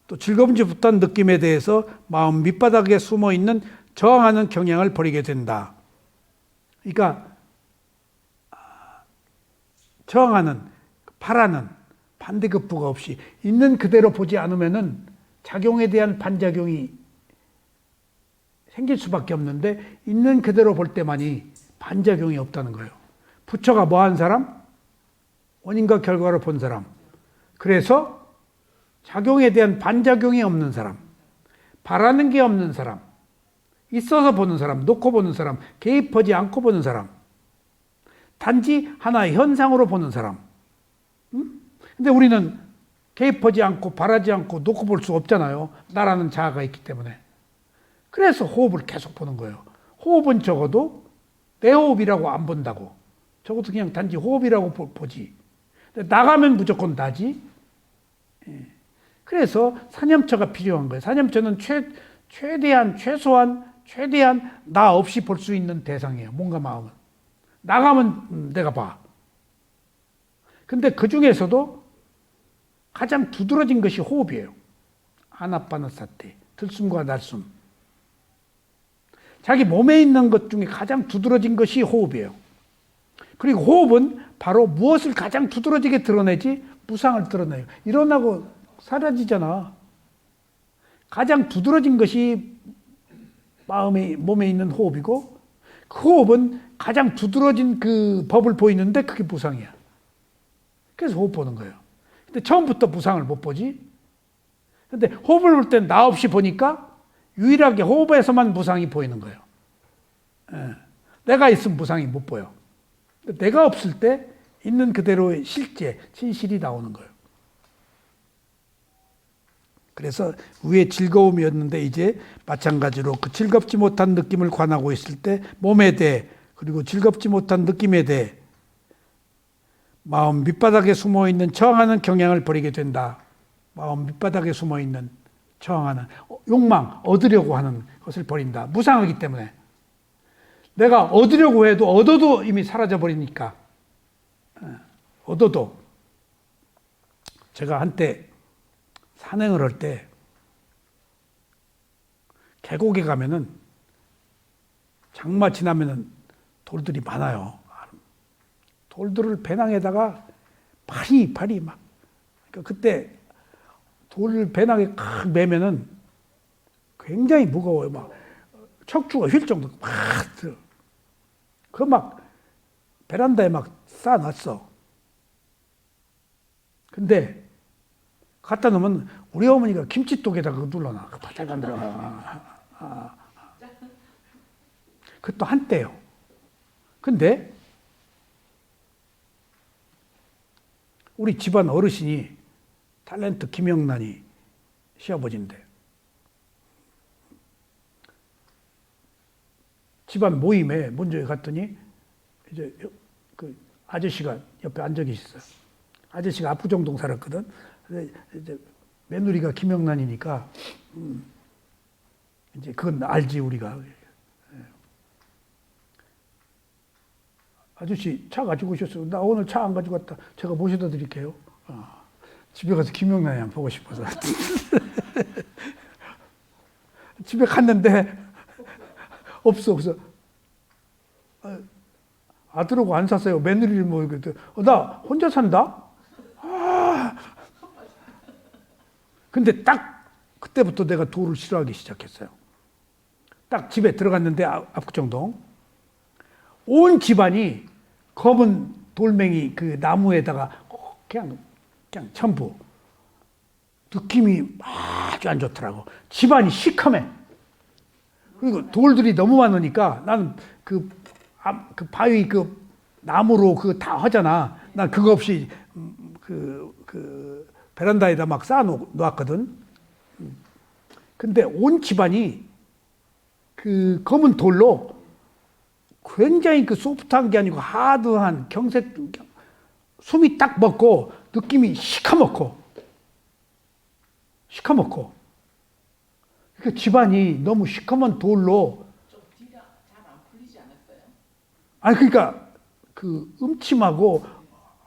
또 즐겁지 못한 느낌에 대해서 마음 밑바닥에 숨어 있는 저항하는 경향을 벌이게 된다. 그러니까 저항하는, 바라는 반대급부가 없이 있는 그대로 보지 않으면은 작용에 대한 반작용이 생길 수밖에 없는데 있는 그대로 볼 때만이 반작용이 없다는 거예요. 부처가 뭐 한 사람? 원인과 결과를 본 사람. 그래서 작용에 대한 반작용이 없는 사람, 바라는 게 없는 사람, 있어서 보는 사람, 놓고 보는 사람, 개입하지 않고 보는 사람, 단지 하나의 현상으로 보는 사람. 근데 우리는 개입하지 않고 바라지 않고 놓고 볼 수 없잖아요. 나라는 자아가 있기 때문에. 그래서 호흡을 계속 보는 거예요. 호흡은 적어도 내 호흡이라고 안 본다고. 적어도 그냥 단지 호흡이라고 보지. 나가면 무조건 나지. 그래서 사념처가 필요한 거예요. 사념처는 최대한 나 없이 볼 수 있는 대상이에요. 몸과 마음은. 나가면 내가 봐. 근데 그 중에서도 가장 두드러진 것이 호흡이에요. 아나파나사티, 들숨과 날숨. 자기 몸에 있는 것 중에 가장 두드러진 것이 호흡이에요. 그리고 호흡은 바로 무엇을 가장 두드러지게 드러내지? 무상을 드러내요. 일어나고 사라지잖아. 가장 두드러진 것이 몸에 있는 호흡이고, 그 호흡은 가장 두드러진 그 법을 보이는데 그게 무상이야. 그래서 호흡 보는 거예요. 근데 처음부터 무상을 못 보지. 근데 호흡을 볼 땐 나 없이 보니까 유일하게 호흡에서만 무상이 보이는 거예요. 내가 있으면 무상이 못 보여. 내가 없을 때 있는 그대로의 실제, 진실이 나오는 거예요. 그래서 위에 즐거움이었는데 이제 마찬가지로 그 즐겁지 못한 느낌을 관하고 있을 때 몸에 대해 그리고 즐겁지 못한 느낌에 대해 마음 밑바닥에 숨어있는 저항하는 경향을 벌이게 된다. 마음 밑바닥에 숨어있는 저항하는 욕망, 얻으려고 하는 것을 버린다. 무상하기 때문에. 내가 얻으려고 해도 얻어도 이미 사라져버리니까. 얻어도. 제가 한때 산행을 할 때 계곡에 가면은 장마 지나면은 돌들이 많아요. 돌들을 배낭에다가 파리 막. 그러니까 그때 돌을 배낭에 칵 매면은 굉장히 무거워요. 막 척추가 휠 정도 막 들어. 그 막 베란다에 막 쌓아놨어. 근데 갖다 놓으면 우리 어머니가 김치독에다가 눌러놔. 바짝 안 들어가. 그것도 한때요. 근데 우리 집안 어르신이 탤런트 김영란이 시아버지인데 집안 모임에 먼저 갔더니 이제 그 아저씨가 옆에 앉아 계셨어요. 아저씨가 압구정동 살았거든. 이제 며느리가 김영란이니까 이제 그건 알지 우리가. 아저씨 차 가지고 오셨어요. 나 오늘 차 안 가지고 왔다. 제가 모셔다 드릴게요. 집에 가서 김영란이 한번 보고 싶어서. 집에 갔는데 없어. 아들하고 안 샀어요. 며느리를 뭐 나 혼자 산다. 근데 딱 그때부터 내가 돌을 싫어하기 시작했어요. 딱 집에 들어갔는데 압구정동 온 집안이 검은 돌멩이 그 나무에다가 그냥 첨부. 느낌이 아주 안 좋더라고. 집안이 시커매. 그리고 돌들이 너무 많으니까 나는 그 바위 그 나무로 그거 다 하잖아. 난 그거 없이 그 베란다에다 막 쌓아 놓았거든. 근데 온 집안이 그 검은 돌로 굉장히 그 소프트한 게 아니고 하드한 경색, 숨이 딱 먹고 느낌이 시커멓고. 그 집안이 너무 시커먼 돌로. 좀 뒤가 잘 안 풀리지 않았어요? 아니 그러니까 그 음침하고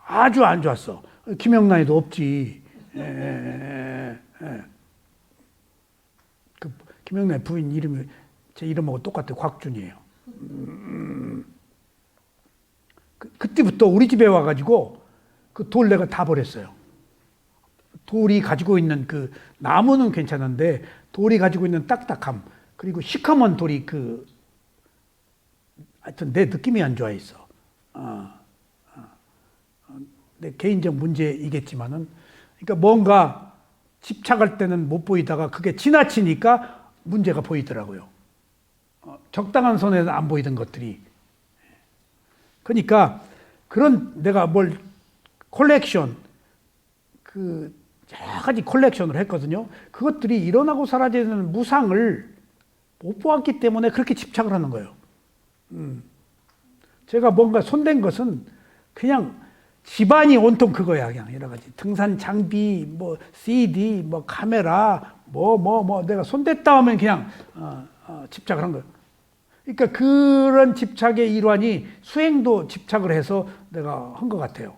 아주 안 좋았어. 김영란이도 없지. 그 김영란 부인 이름이 제 이름하고 똑같아. 곽준이에요. 그때부터 우리 집에 와가지고 그 돌 내가 다 버렸어요. 돌이 가지고 있는 그 나무는 괜찮은데 돌이 가지고 있는 딱딱함 그리고 시커먼 돌이 그 하여튼 내 느낌이 안 좋아 있어. 내 개인적 문제이겠지만은 그러니까 뭔가 집착할 때는 못 보이다가 그게 지나치니까 문제가 보이더라고요. 적당한 선에서 안 보이던 것들이. 그러니까 그런 내가 뭘 콜렉션 그 여러 가지 콜렉션을 했거든요. 그것들이 일어나고 사라지는 무상을 못 보았기 때문에 그렇게 집착을 하는 거예요. 제가 뭔가 손댄 것은 그냥 집안이 온통 그거야. 그냥 여러 가지 등산 장비, 뭐 CD, 뭐 카메라, 뭐 내가 손댔다 하면 그냥 집착을 한 거예요. 그러니까 그런 집착의 일환이 수행도 집착을 해서 내가 한 것 같아요.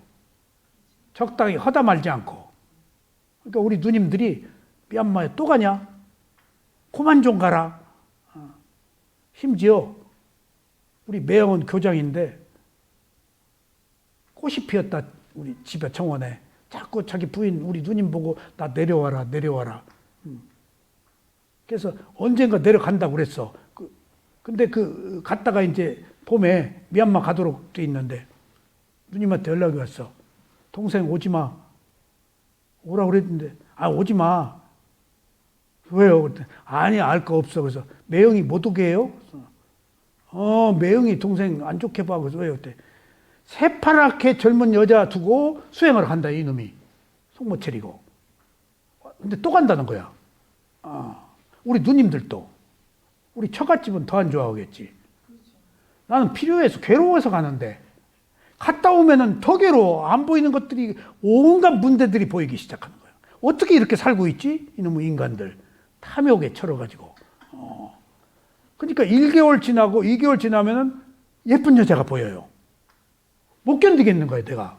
적당히 허다 말지 않고. 그러니까 우리 누님들이 미얀마에 또 가냐? 그만 좀 가라. 심지어 우리 매형은 교장인데 꽃이 피었다. 우리 집에 정원에. 자꾸 자기 부인 우리 누님 보고 나 내려와라. 그래서 언젠가 내려간다고 그랬어. 근데 그 갔다가 이제 봄에 미얀마 가도록 돼 있는데 누님한테 연락이 왔어. 동생 오지 마. 오라 그랬는데 오지 마. 왜요? 그랬더니 아니 알 거 없어. 그래서 매형이 못 오게 해요? 매형이 동생 안 좋게 봐. 그래서 왜요? 그때 새파랗게 젊은 여자 두고 수행을 한다 이놈이. 속 못 차리고. 근데 또 간다는 거야. 우리 누님들도. 우리 처갓집은 더 안 좋아하겠지. 나는 필요해서 괴로워서 가는데 갔다 오면은 더 괴로워. 안 보이는 것들이 온갖 문제들이 보이기 시작하는 거야. 어떻게 이렇게 살고 있지? 이놈의 인간들. 탐욕에 철어가지고. 그러니까 1개월 지나고 2개월 지나면은 예쁜 여자가 보여요. 못 견디겠는 거야, 내가.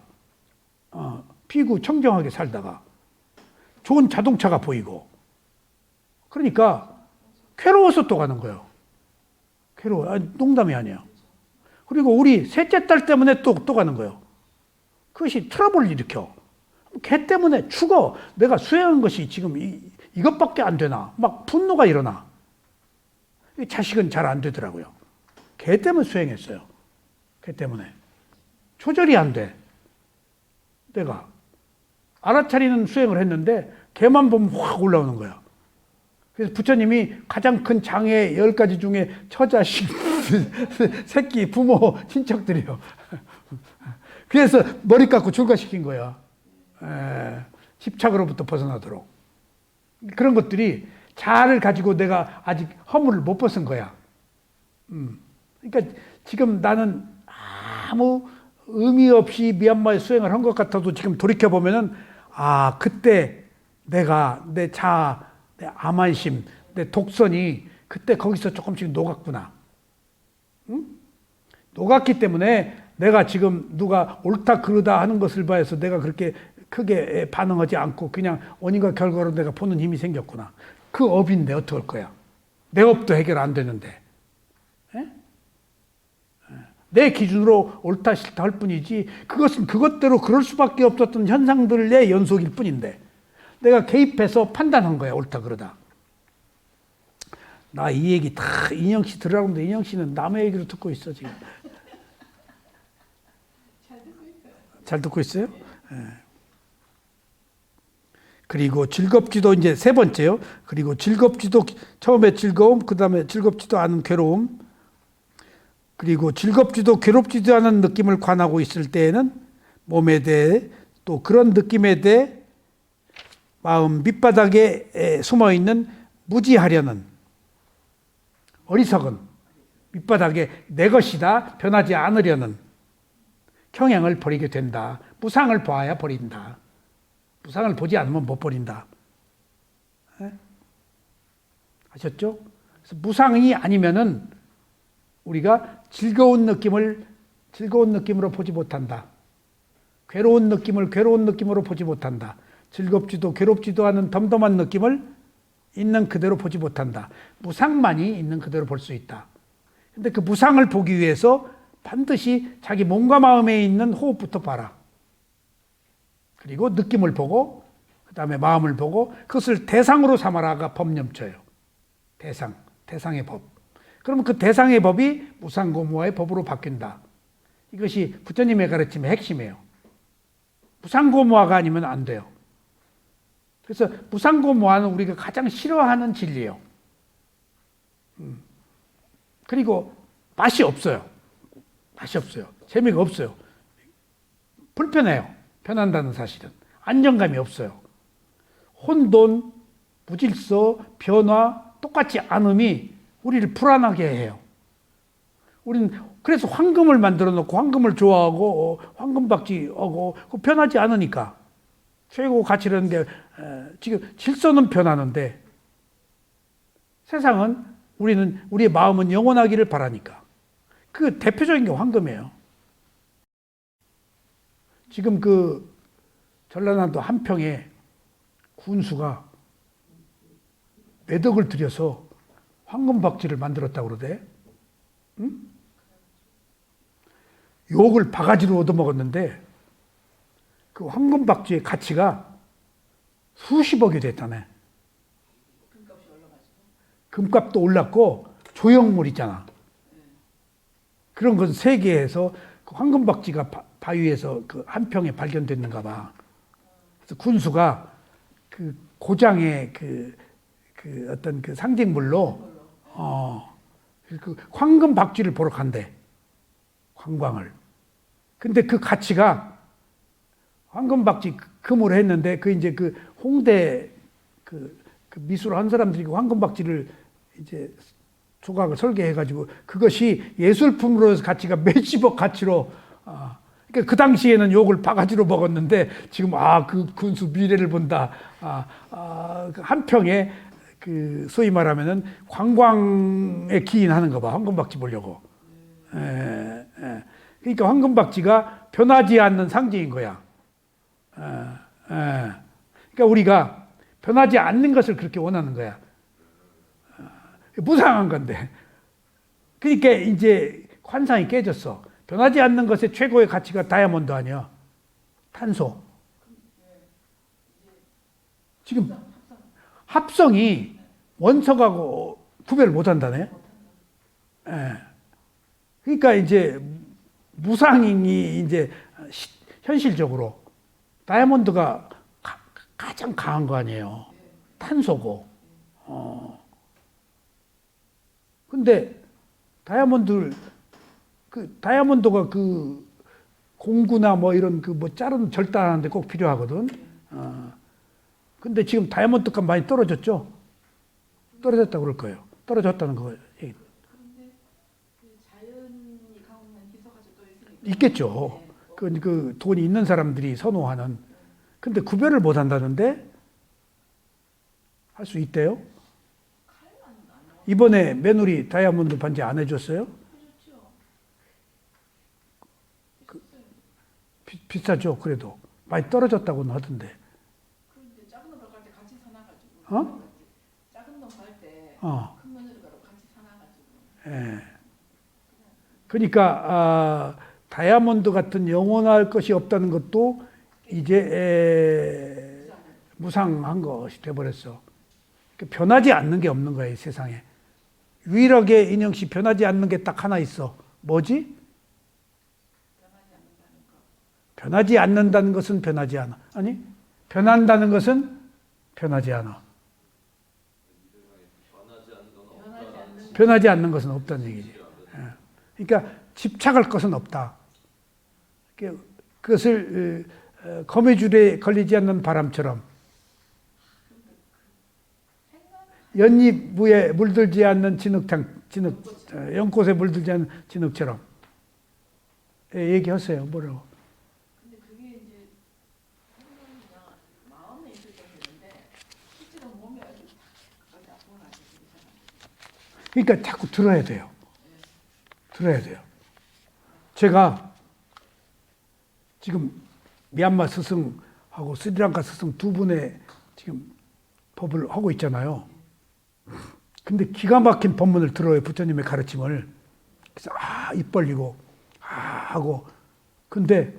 피고 청정하게 살다가. 좋은 자동차가 보이고. 그러니까 괴로워서 또 가는 거예요. 괴로워. 농담이 아니야. 그리고 우리 셋째 딸 때문에 또 가는 거예요. 그것이 트러블을 일으켜. 걔 때문에 죽어. 내가 수행한 것이 지금 이것밖에 안 되나. 막 분노가 일어나. 자식은 잘 안 되더라고요. 걔 때문에 수행했어요. 걔 때문에. 조절이 안 돼. 내가. 알아차리는 수행을 했는데 걔만 보면 확 올라오는 거야. 그래서 부처님이 가장 큰 장애 10가지 중에 처자식, 새끼, 부모, 친척들이요. 그래서 머리 깎고 출가시킨 거야. 집착으로부터 벗어나도록. 그런 것들이 자아를 가지고 내가 아직 허물을 못 벗은 거야. 그러니까 지금 나는 아무 의미 없이 미얀마에 수행을 한 것 같아도 지금 돌이켜보면은 그때 내가 내 자아, 내 암환심, 내 독선이 그때 거기서 조금씩 녹았구나. 녹았기 때문에 내가 지금 누가 옳다 그르다 하는 것을 봐서 내가 그렇게 크게 반응하지 않고 그냥 원인과 결과로 내가 보는 힘이 생겼구나. 그 업인데 어떡할 거야. 내 업도 해결 안 되는데. 내 기준으로 옳다 싫다 할 뿐이지 그것은 그것대로 그럴 수밖에 없었던 현상들의 연속일 뿐인데 내가 개입해서 판단한 거야. 옳다 그러다. 나 이 얘기 다 인영 씨 들으라고 하는데 인영 씨는 남의 얘기로 듣고 있어 지금. 잘 듣고 있어요. 잘 듣고 있어요? 그리고 즐겁지도 이제 세 번째요. 그리고 즐겁지도 처음에 즐거움, 그 다음에 즐겁지도 않은 괴로움, 그리고 즐겁지도 괴롭지도 않은 느낌을 관하고 있을 때에는 몸에 대해 또 그런 느낌에 대해 마음 밑바닥에 숨어 있는 무지하려는 어리석은 밑바닥에 내 것이다 변하지 않으려는 경향을 버리게 된다. 무상을 봐야 버린다. 무상을 보지 않으면 못 버린다. 아셨죠? 그래서 무상이 아니면은 우리가 즐거운 느낌을 즐거운 느낌으로 보지 못한다. 괴로운 느낌을 괴로운 느낌으로 보지 못한다. 즐겁지도 괴롭지도 않은 덤덤한 느낌을 있는 그대로 보지 못한다. 무상만이 있는 그대로 볼 수 있다. 근데 그 무상을 보기 위해서 반드시 자기 몸과 마음에 있는 호흡부터 봐라. 그리고 느낌을 보고 그 다음에 마음을 보고 그것을 대상으로 삼아라가 법념처예요. 대상의 법. 그러면 그 대상의 법이 무상고무와의 법으로 바뀐다. 이것이 부처님의 가르침의 핵심이에요. 무상고무화가 아니면 안 돼요. 그래서 무상고무화는 우리가 가장 싫어하는 진리예요. 그리고 맛이 없어요. 재미가 없어요. 불편해요. 편한다는 사실은. 안정감이 없어요. 혼돈, 무질서, 변화, 똑같지 않음이 우리를 불안하게 해요. 우리는 그래서 황금을 만들어 놓고 황금을 좋아하고 황금박쥐하고 변하지 않으니까 최고 가치라는 게 지금 질서는 변하는데 세상은 우리의 마음은 영원하기를 바라니까 그 대표적인 게 황금이에요. 지금 그 전라남도 한평에 군수가 몇 억을 들여서 황금박쥐를 만들었다고 그러대. 응? 욕을 바가지로 얻어먹었는데 그 황금박쥐의 가치가 수십억이 됐다네. 금값도 올랐고 조형물 있잖아. 그런 건 세계에서 그 황금박쥐가 바위에서 그 한평에 발견됐는가 봐. 그래서 군수가 그 고장의 그 어떤 그 상징물로 그 황금박쥐를 보러 간대. 관광을. 근데 그 가치가 황금박쥐 금으로 했는데 그 이제 그 홍대 그 미술 한 사람들이 그 황금박쥐를 이제 조각을 설계해가지고 그것이 예술품으로 가치가 몇십억 가치로 그러니까 그 당시에는 욕을 바가지로 먹었는데 지금 그 군수 미래를 본다. 그 한평에 그 소위 말하면은 관광에 기인하는 거 봐. 황금박쥐 보려고. 그러니까 황금박쥐가 변하지 않는 상징인 거야. 그러니까 우리가 변하지 않는 것을 그렇게 원하는 거야. 무상한 건데. 그러니까 이제 환상이 깨졌어. 변하지 않는 것의 최고의 가치가 다이아몬드 아니야. 탄소. 지금 합성이 원석하고 구별을 못 한다네. 그러니까 이제 무상이 이제 현실적으로 다이아몬드가 가장 강한 거 아니에요. 탄소고. 근데 다이아몬드가 그 공구나 뭐 이런 그 뭐 자른 절단하는데 꼭 필요하거든. 근데 지금 다이아몬드 값 많이 떨어졌죠? 떨어졌다고 그럴 거예요. 떨어졌다는 거. 그런데 그 자연이 가운데 희석가지고 또 있으니까. 있겠죠. 그 돈이 있는 사람들이 선호하는. 근데 구별을 못 한다는데 할 수 있대요? 이번에 며느리 다이아몬드 반지 안 해줬어요? 비싸죠. 그래도 많이 떨어졌다고는 하던데. 그런데 작은 놈 갈 때 같이 사놔가지고. 작은 놈 갈 때 큰 며느리가로 같이 사놔가지고. 예. 그러니까 다이아몬드 같은 영원할 것이 없다는 것도 이제 무상한 것이 돼버렸어. 그러니까 변하지 않는 게 없는 거예요, 세상에. 유일하게 인영 씨 변하지 않는 게 딱 하나 있어. 뭐지? 변하지 않는다는 것은 변하지 않아. 아니, 변한다는 것은 변하지 않아. 변하지 않는 것은 없다는 얘기지. 그러니까 집착할 것은 없다. 그것을 거미줄에 걸리지 않는 바람처럼 연잎에 물들지 않는 연꽃에 물들지 않는 진흙처럼 얘기하세요. 뭐라고? 근데 그게 이제 그냥 마음에 있을 때 되는데 실제로 몸에 아주 딱 아프고 나서 그러니까 자꾸 들어야 돼요. 들어야 돼요. 제가 지금 미얀마 스승하고 스리랑카 스승 두 분의 지금 법을 하고 있잖아요. 근데 기가 막힌 법문을 들어요. 부처님의 가르침을. 그래서 입 벌리고 하고. 근데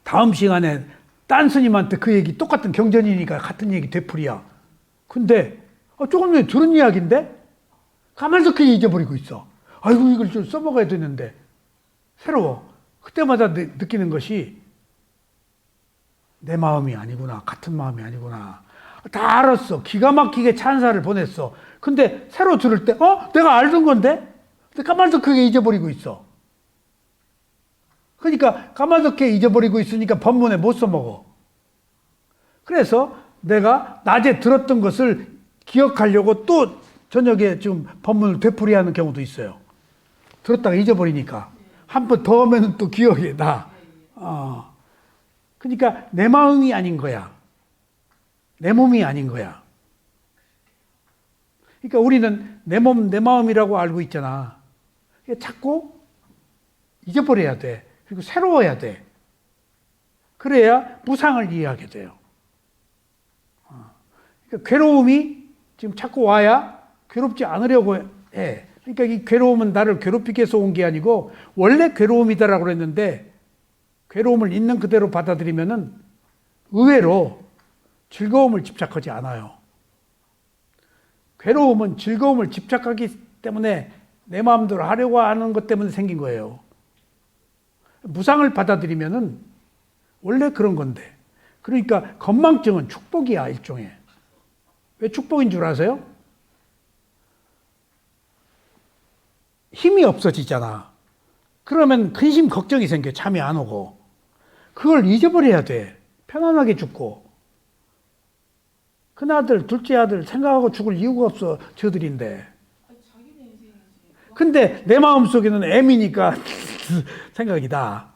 다음 시간에 딴 스님한테 그 얘기 똑같은 경전이니까 같은 얘기 되풀이야. 근데 조금 전에 들은 이야기인데 가만히 잊어버리고 있어. 아이고 이걸 좀 써먹어야 되는데 새로워. 그때마다 느끼는 것이 내 마음이 아니구나. 같은 마음이 아니구나. 다 알았어. 기가 막히게 찬사를 보냈어. 근데 새로 들을 때 내가 알던 건데? 근데 까마득하게 잊어버리고 있어. 그러니까 까마득하게 잊어버리고 있으니까 법문에 못 써먹어. 그래서 내가 낮에 들었던 것을 기억하려고 또 저녁에 좀 법문을 되풀이하는 경우도 있어요. 들었다가 잊어버리니까. 한 번 더 하면 또 기억이 나. 그러니까 내 마음이 아닌 거야. 내 몸이 아닌 거야. 그러니까 우리는 내 몸, 내 마음이라고 알고 있잖아. 자꾸 잊어버려야 돼. 그리고 새로워야 돼. 그래야 무상을 이해하게 돼요. 그러니까 괴로움이 지금 자꾸 와야 괴롭지 않으려고 해. 그러니까 이 괴로움은 나를 괴롭히기 위해서 온 게 아니고 원래 괴로움이다라고 그랬는데 괴로움을 있는 그대로 받아들이면은 의외로 즐거움을 집착하지 않아요. 괴로움은 즐거움을 집착하기 때문에 내 마음대로 하려고 하는 것 때문에 생긴 거예요. 무상을 받아들이면은 원래 그런 건데. 그러니까 건망증은 축복이야, 일종의. 왜 축복인 줄 아세요? 힘이 없어지잖아. 그러면 근심 걱정이 생겨. 잠이 안 오고. 그걸 잊어버려야 돼. 편안하게 죽고. 큰아들, 둘째 아들 생각하고 죽을 이유가 없어. 저들인데. 근데 내 마음속에는 M이니까 생각이다.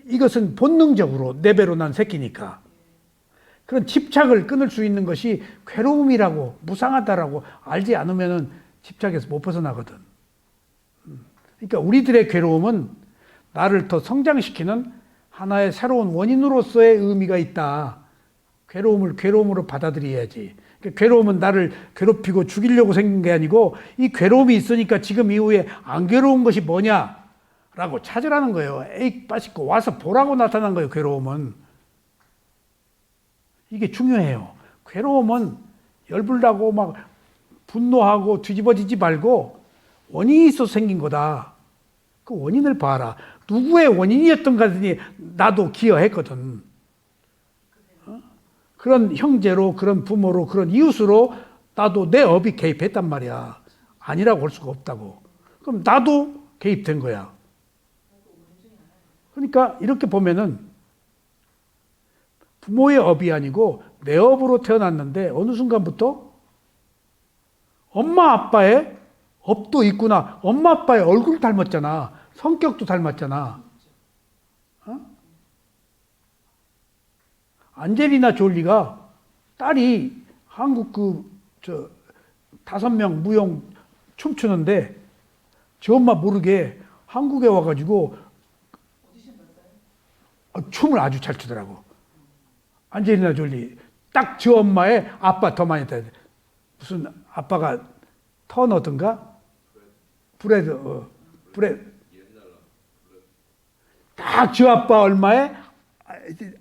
이것은 본능적으로 내 배로 난 새끼니까. 그런 집착을 끊을 수 있는 것이 괴로움이라고 무상하다라고 알지 않으면 집착에서 못 벗어나거든. 그러니까 우리들의 괴로움은 나를 더 성장시키는 하나의 새로운 원인으로서의 의미가 있다. 괴로움을 괴로움으로 받아들여야지. 그러니까 괴로움은 나를 괴롭히고 죽이려고 생긴 게 아니고 이 괴로움이 있으니까 지금 이후에 안 괴로운 것이 뭐냐라고 찾으라는 거예요. 에이 빠식고 와서 보라고 나타난 거예요. 괴로움은. 이게 중요해요. 괴로움은 열불나고 막 분노하고 뒤집어지지 말고 원인이 있어서 생긴 거다. 그 원인을 봐라. 누구의 원인이었던가더니 나도 기여했거든. 그런 형제로, 그런 부모로, 그런 이웃으로 나도 내 업이 개입했단 말이야. 아니라고 할 수가 없다고. 그럼 나도 개입된 거야. 그러니까 이렇게 보면은 부모의 업이 아니고 내 업으로 태어났는데 어느 순간부터 엄마 아빠의 업도 있구나. 엄마 아빠의 얼굴 닮았잖아. 성격도 닮았잖아. 안젤리나 졸리가 딸이 한국 5명 무용 춤추는데 저 엄마 모르게 한국에 와가지고 춤을 아주 잘 추더라고. 안젤리나 졸리 딱 저 엄마의 아빠 더 많이 닮았다. 무슨 아빠가 터너든가 브레드 딱 저 아빠 얼마에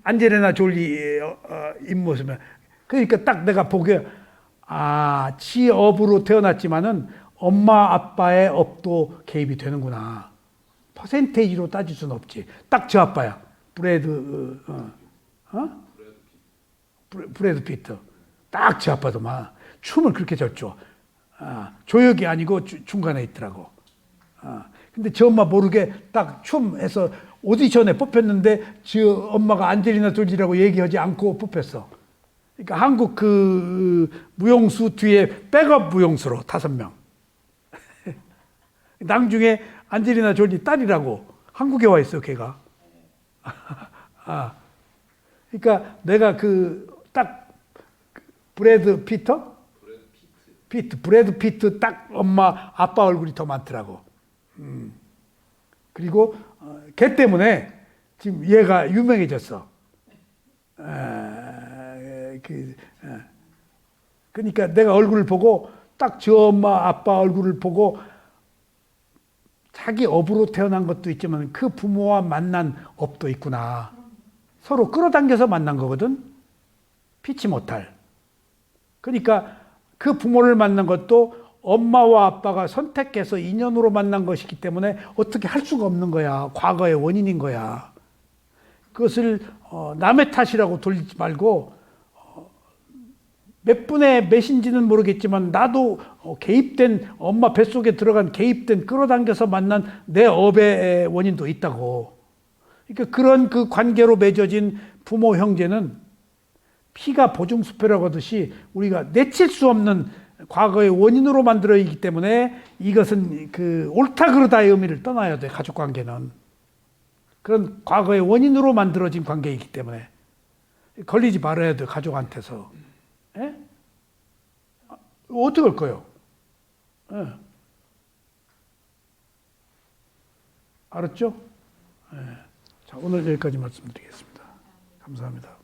안젤리나 졸리 입모습이야. 그러니까 딱 내가 보기에 지 업으로 태어났지만은 엄마 아빠의 업도 개입이 되는구나. 퍼센테이지로 따질 수는 없지. 딱 저 아빠야. 브래드 피트. 딱 저 아빠도 막 춤을 그렇게 잘 춰. 조역이 아니고 중간에 있더라고. 근데 저 엄마 모르게 딱 춤해서 오디션에 뽑혔는데 저 엄마가 안젤리나 졸리라고 얘기하지 않고 뽑혔어. 그러니까 한국 무용수 뒤에 백업 무용수로 5명. 나중에 안젤리나 졸리 딸이라고 한국에 와 있어, 걔가. 그러니까 내가 딱 브래드 피트 딱 엄마 아빠 얼굴이 더 많더라고. 그리고 걔 때문에 지금 얘가 유명해졌어. 그러니까 내가 얼굴을 보고 딱 저 엄마 아빠 얼굴을 보고 자기 업으로 태어난 것도 있지만 그 부모와 만난 업도 있구나. 서로 끌어당겨서 만난 거거든. 피치 못할. 그러니까 그 부모를 만난 것도 엄마와 아빠가 선택해서 인연으로 만난 것이기 때문에 어떻게 할 수가 없는 거야. 과거의 원인인 거야. 그것을 남의 탓이라고 돌리지 말고 몇 분의 몇인지는 모르겠지만 나도 개입된 엄마 뱃속에 들어간 개입된 끌어당겨서 만난 내 업의 원인도 있다고. 그러니까 그런 그 관계로 맺어진 부모 형제는 피가 보증수표라고 하듯이 우리가 내칠 수 없는 과거의 원인으로 만들어 있기 때문에 이것은 그 옳다 그르다의 의미를 떠나야 돼. 가족 관계는 그런 과거의 원인으로 만들어진 관계이기 때문에 걸리지 말아야 돼. 가족한테서. 예? 어떻게 할 거예요? 예. 알았죠? 예. 자, 오늘 여기까지 말씀드리겠습니다. 감사합니다.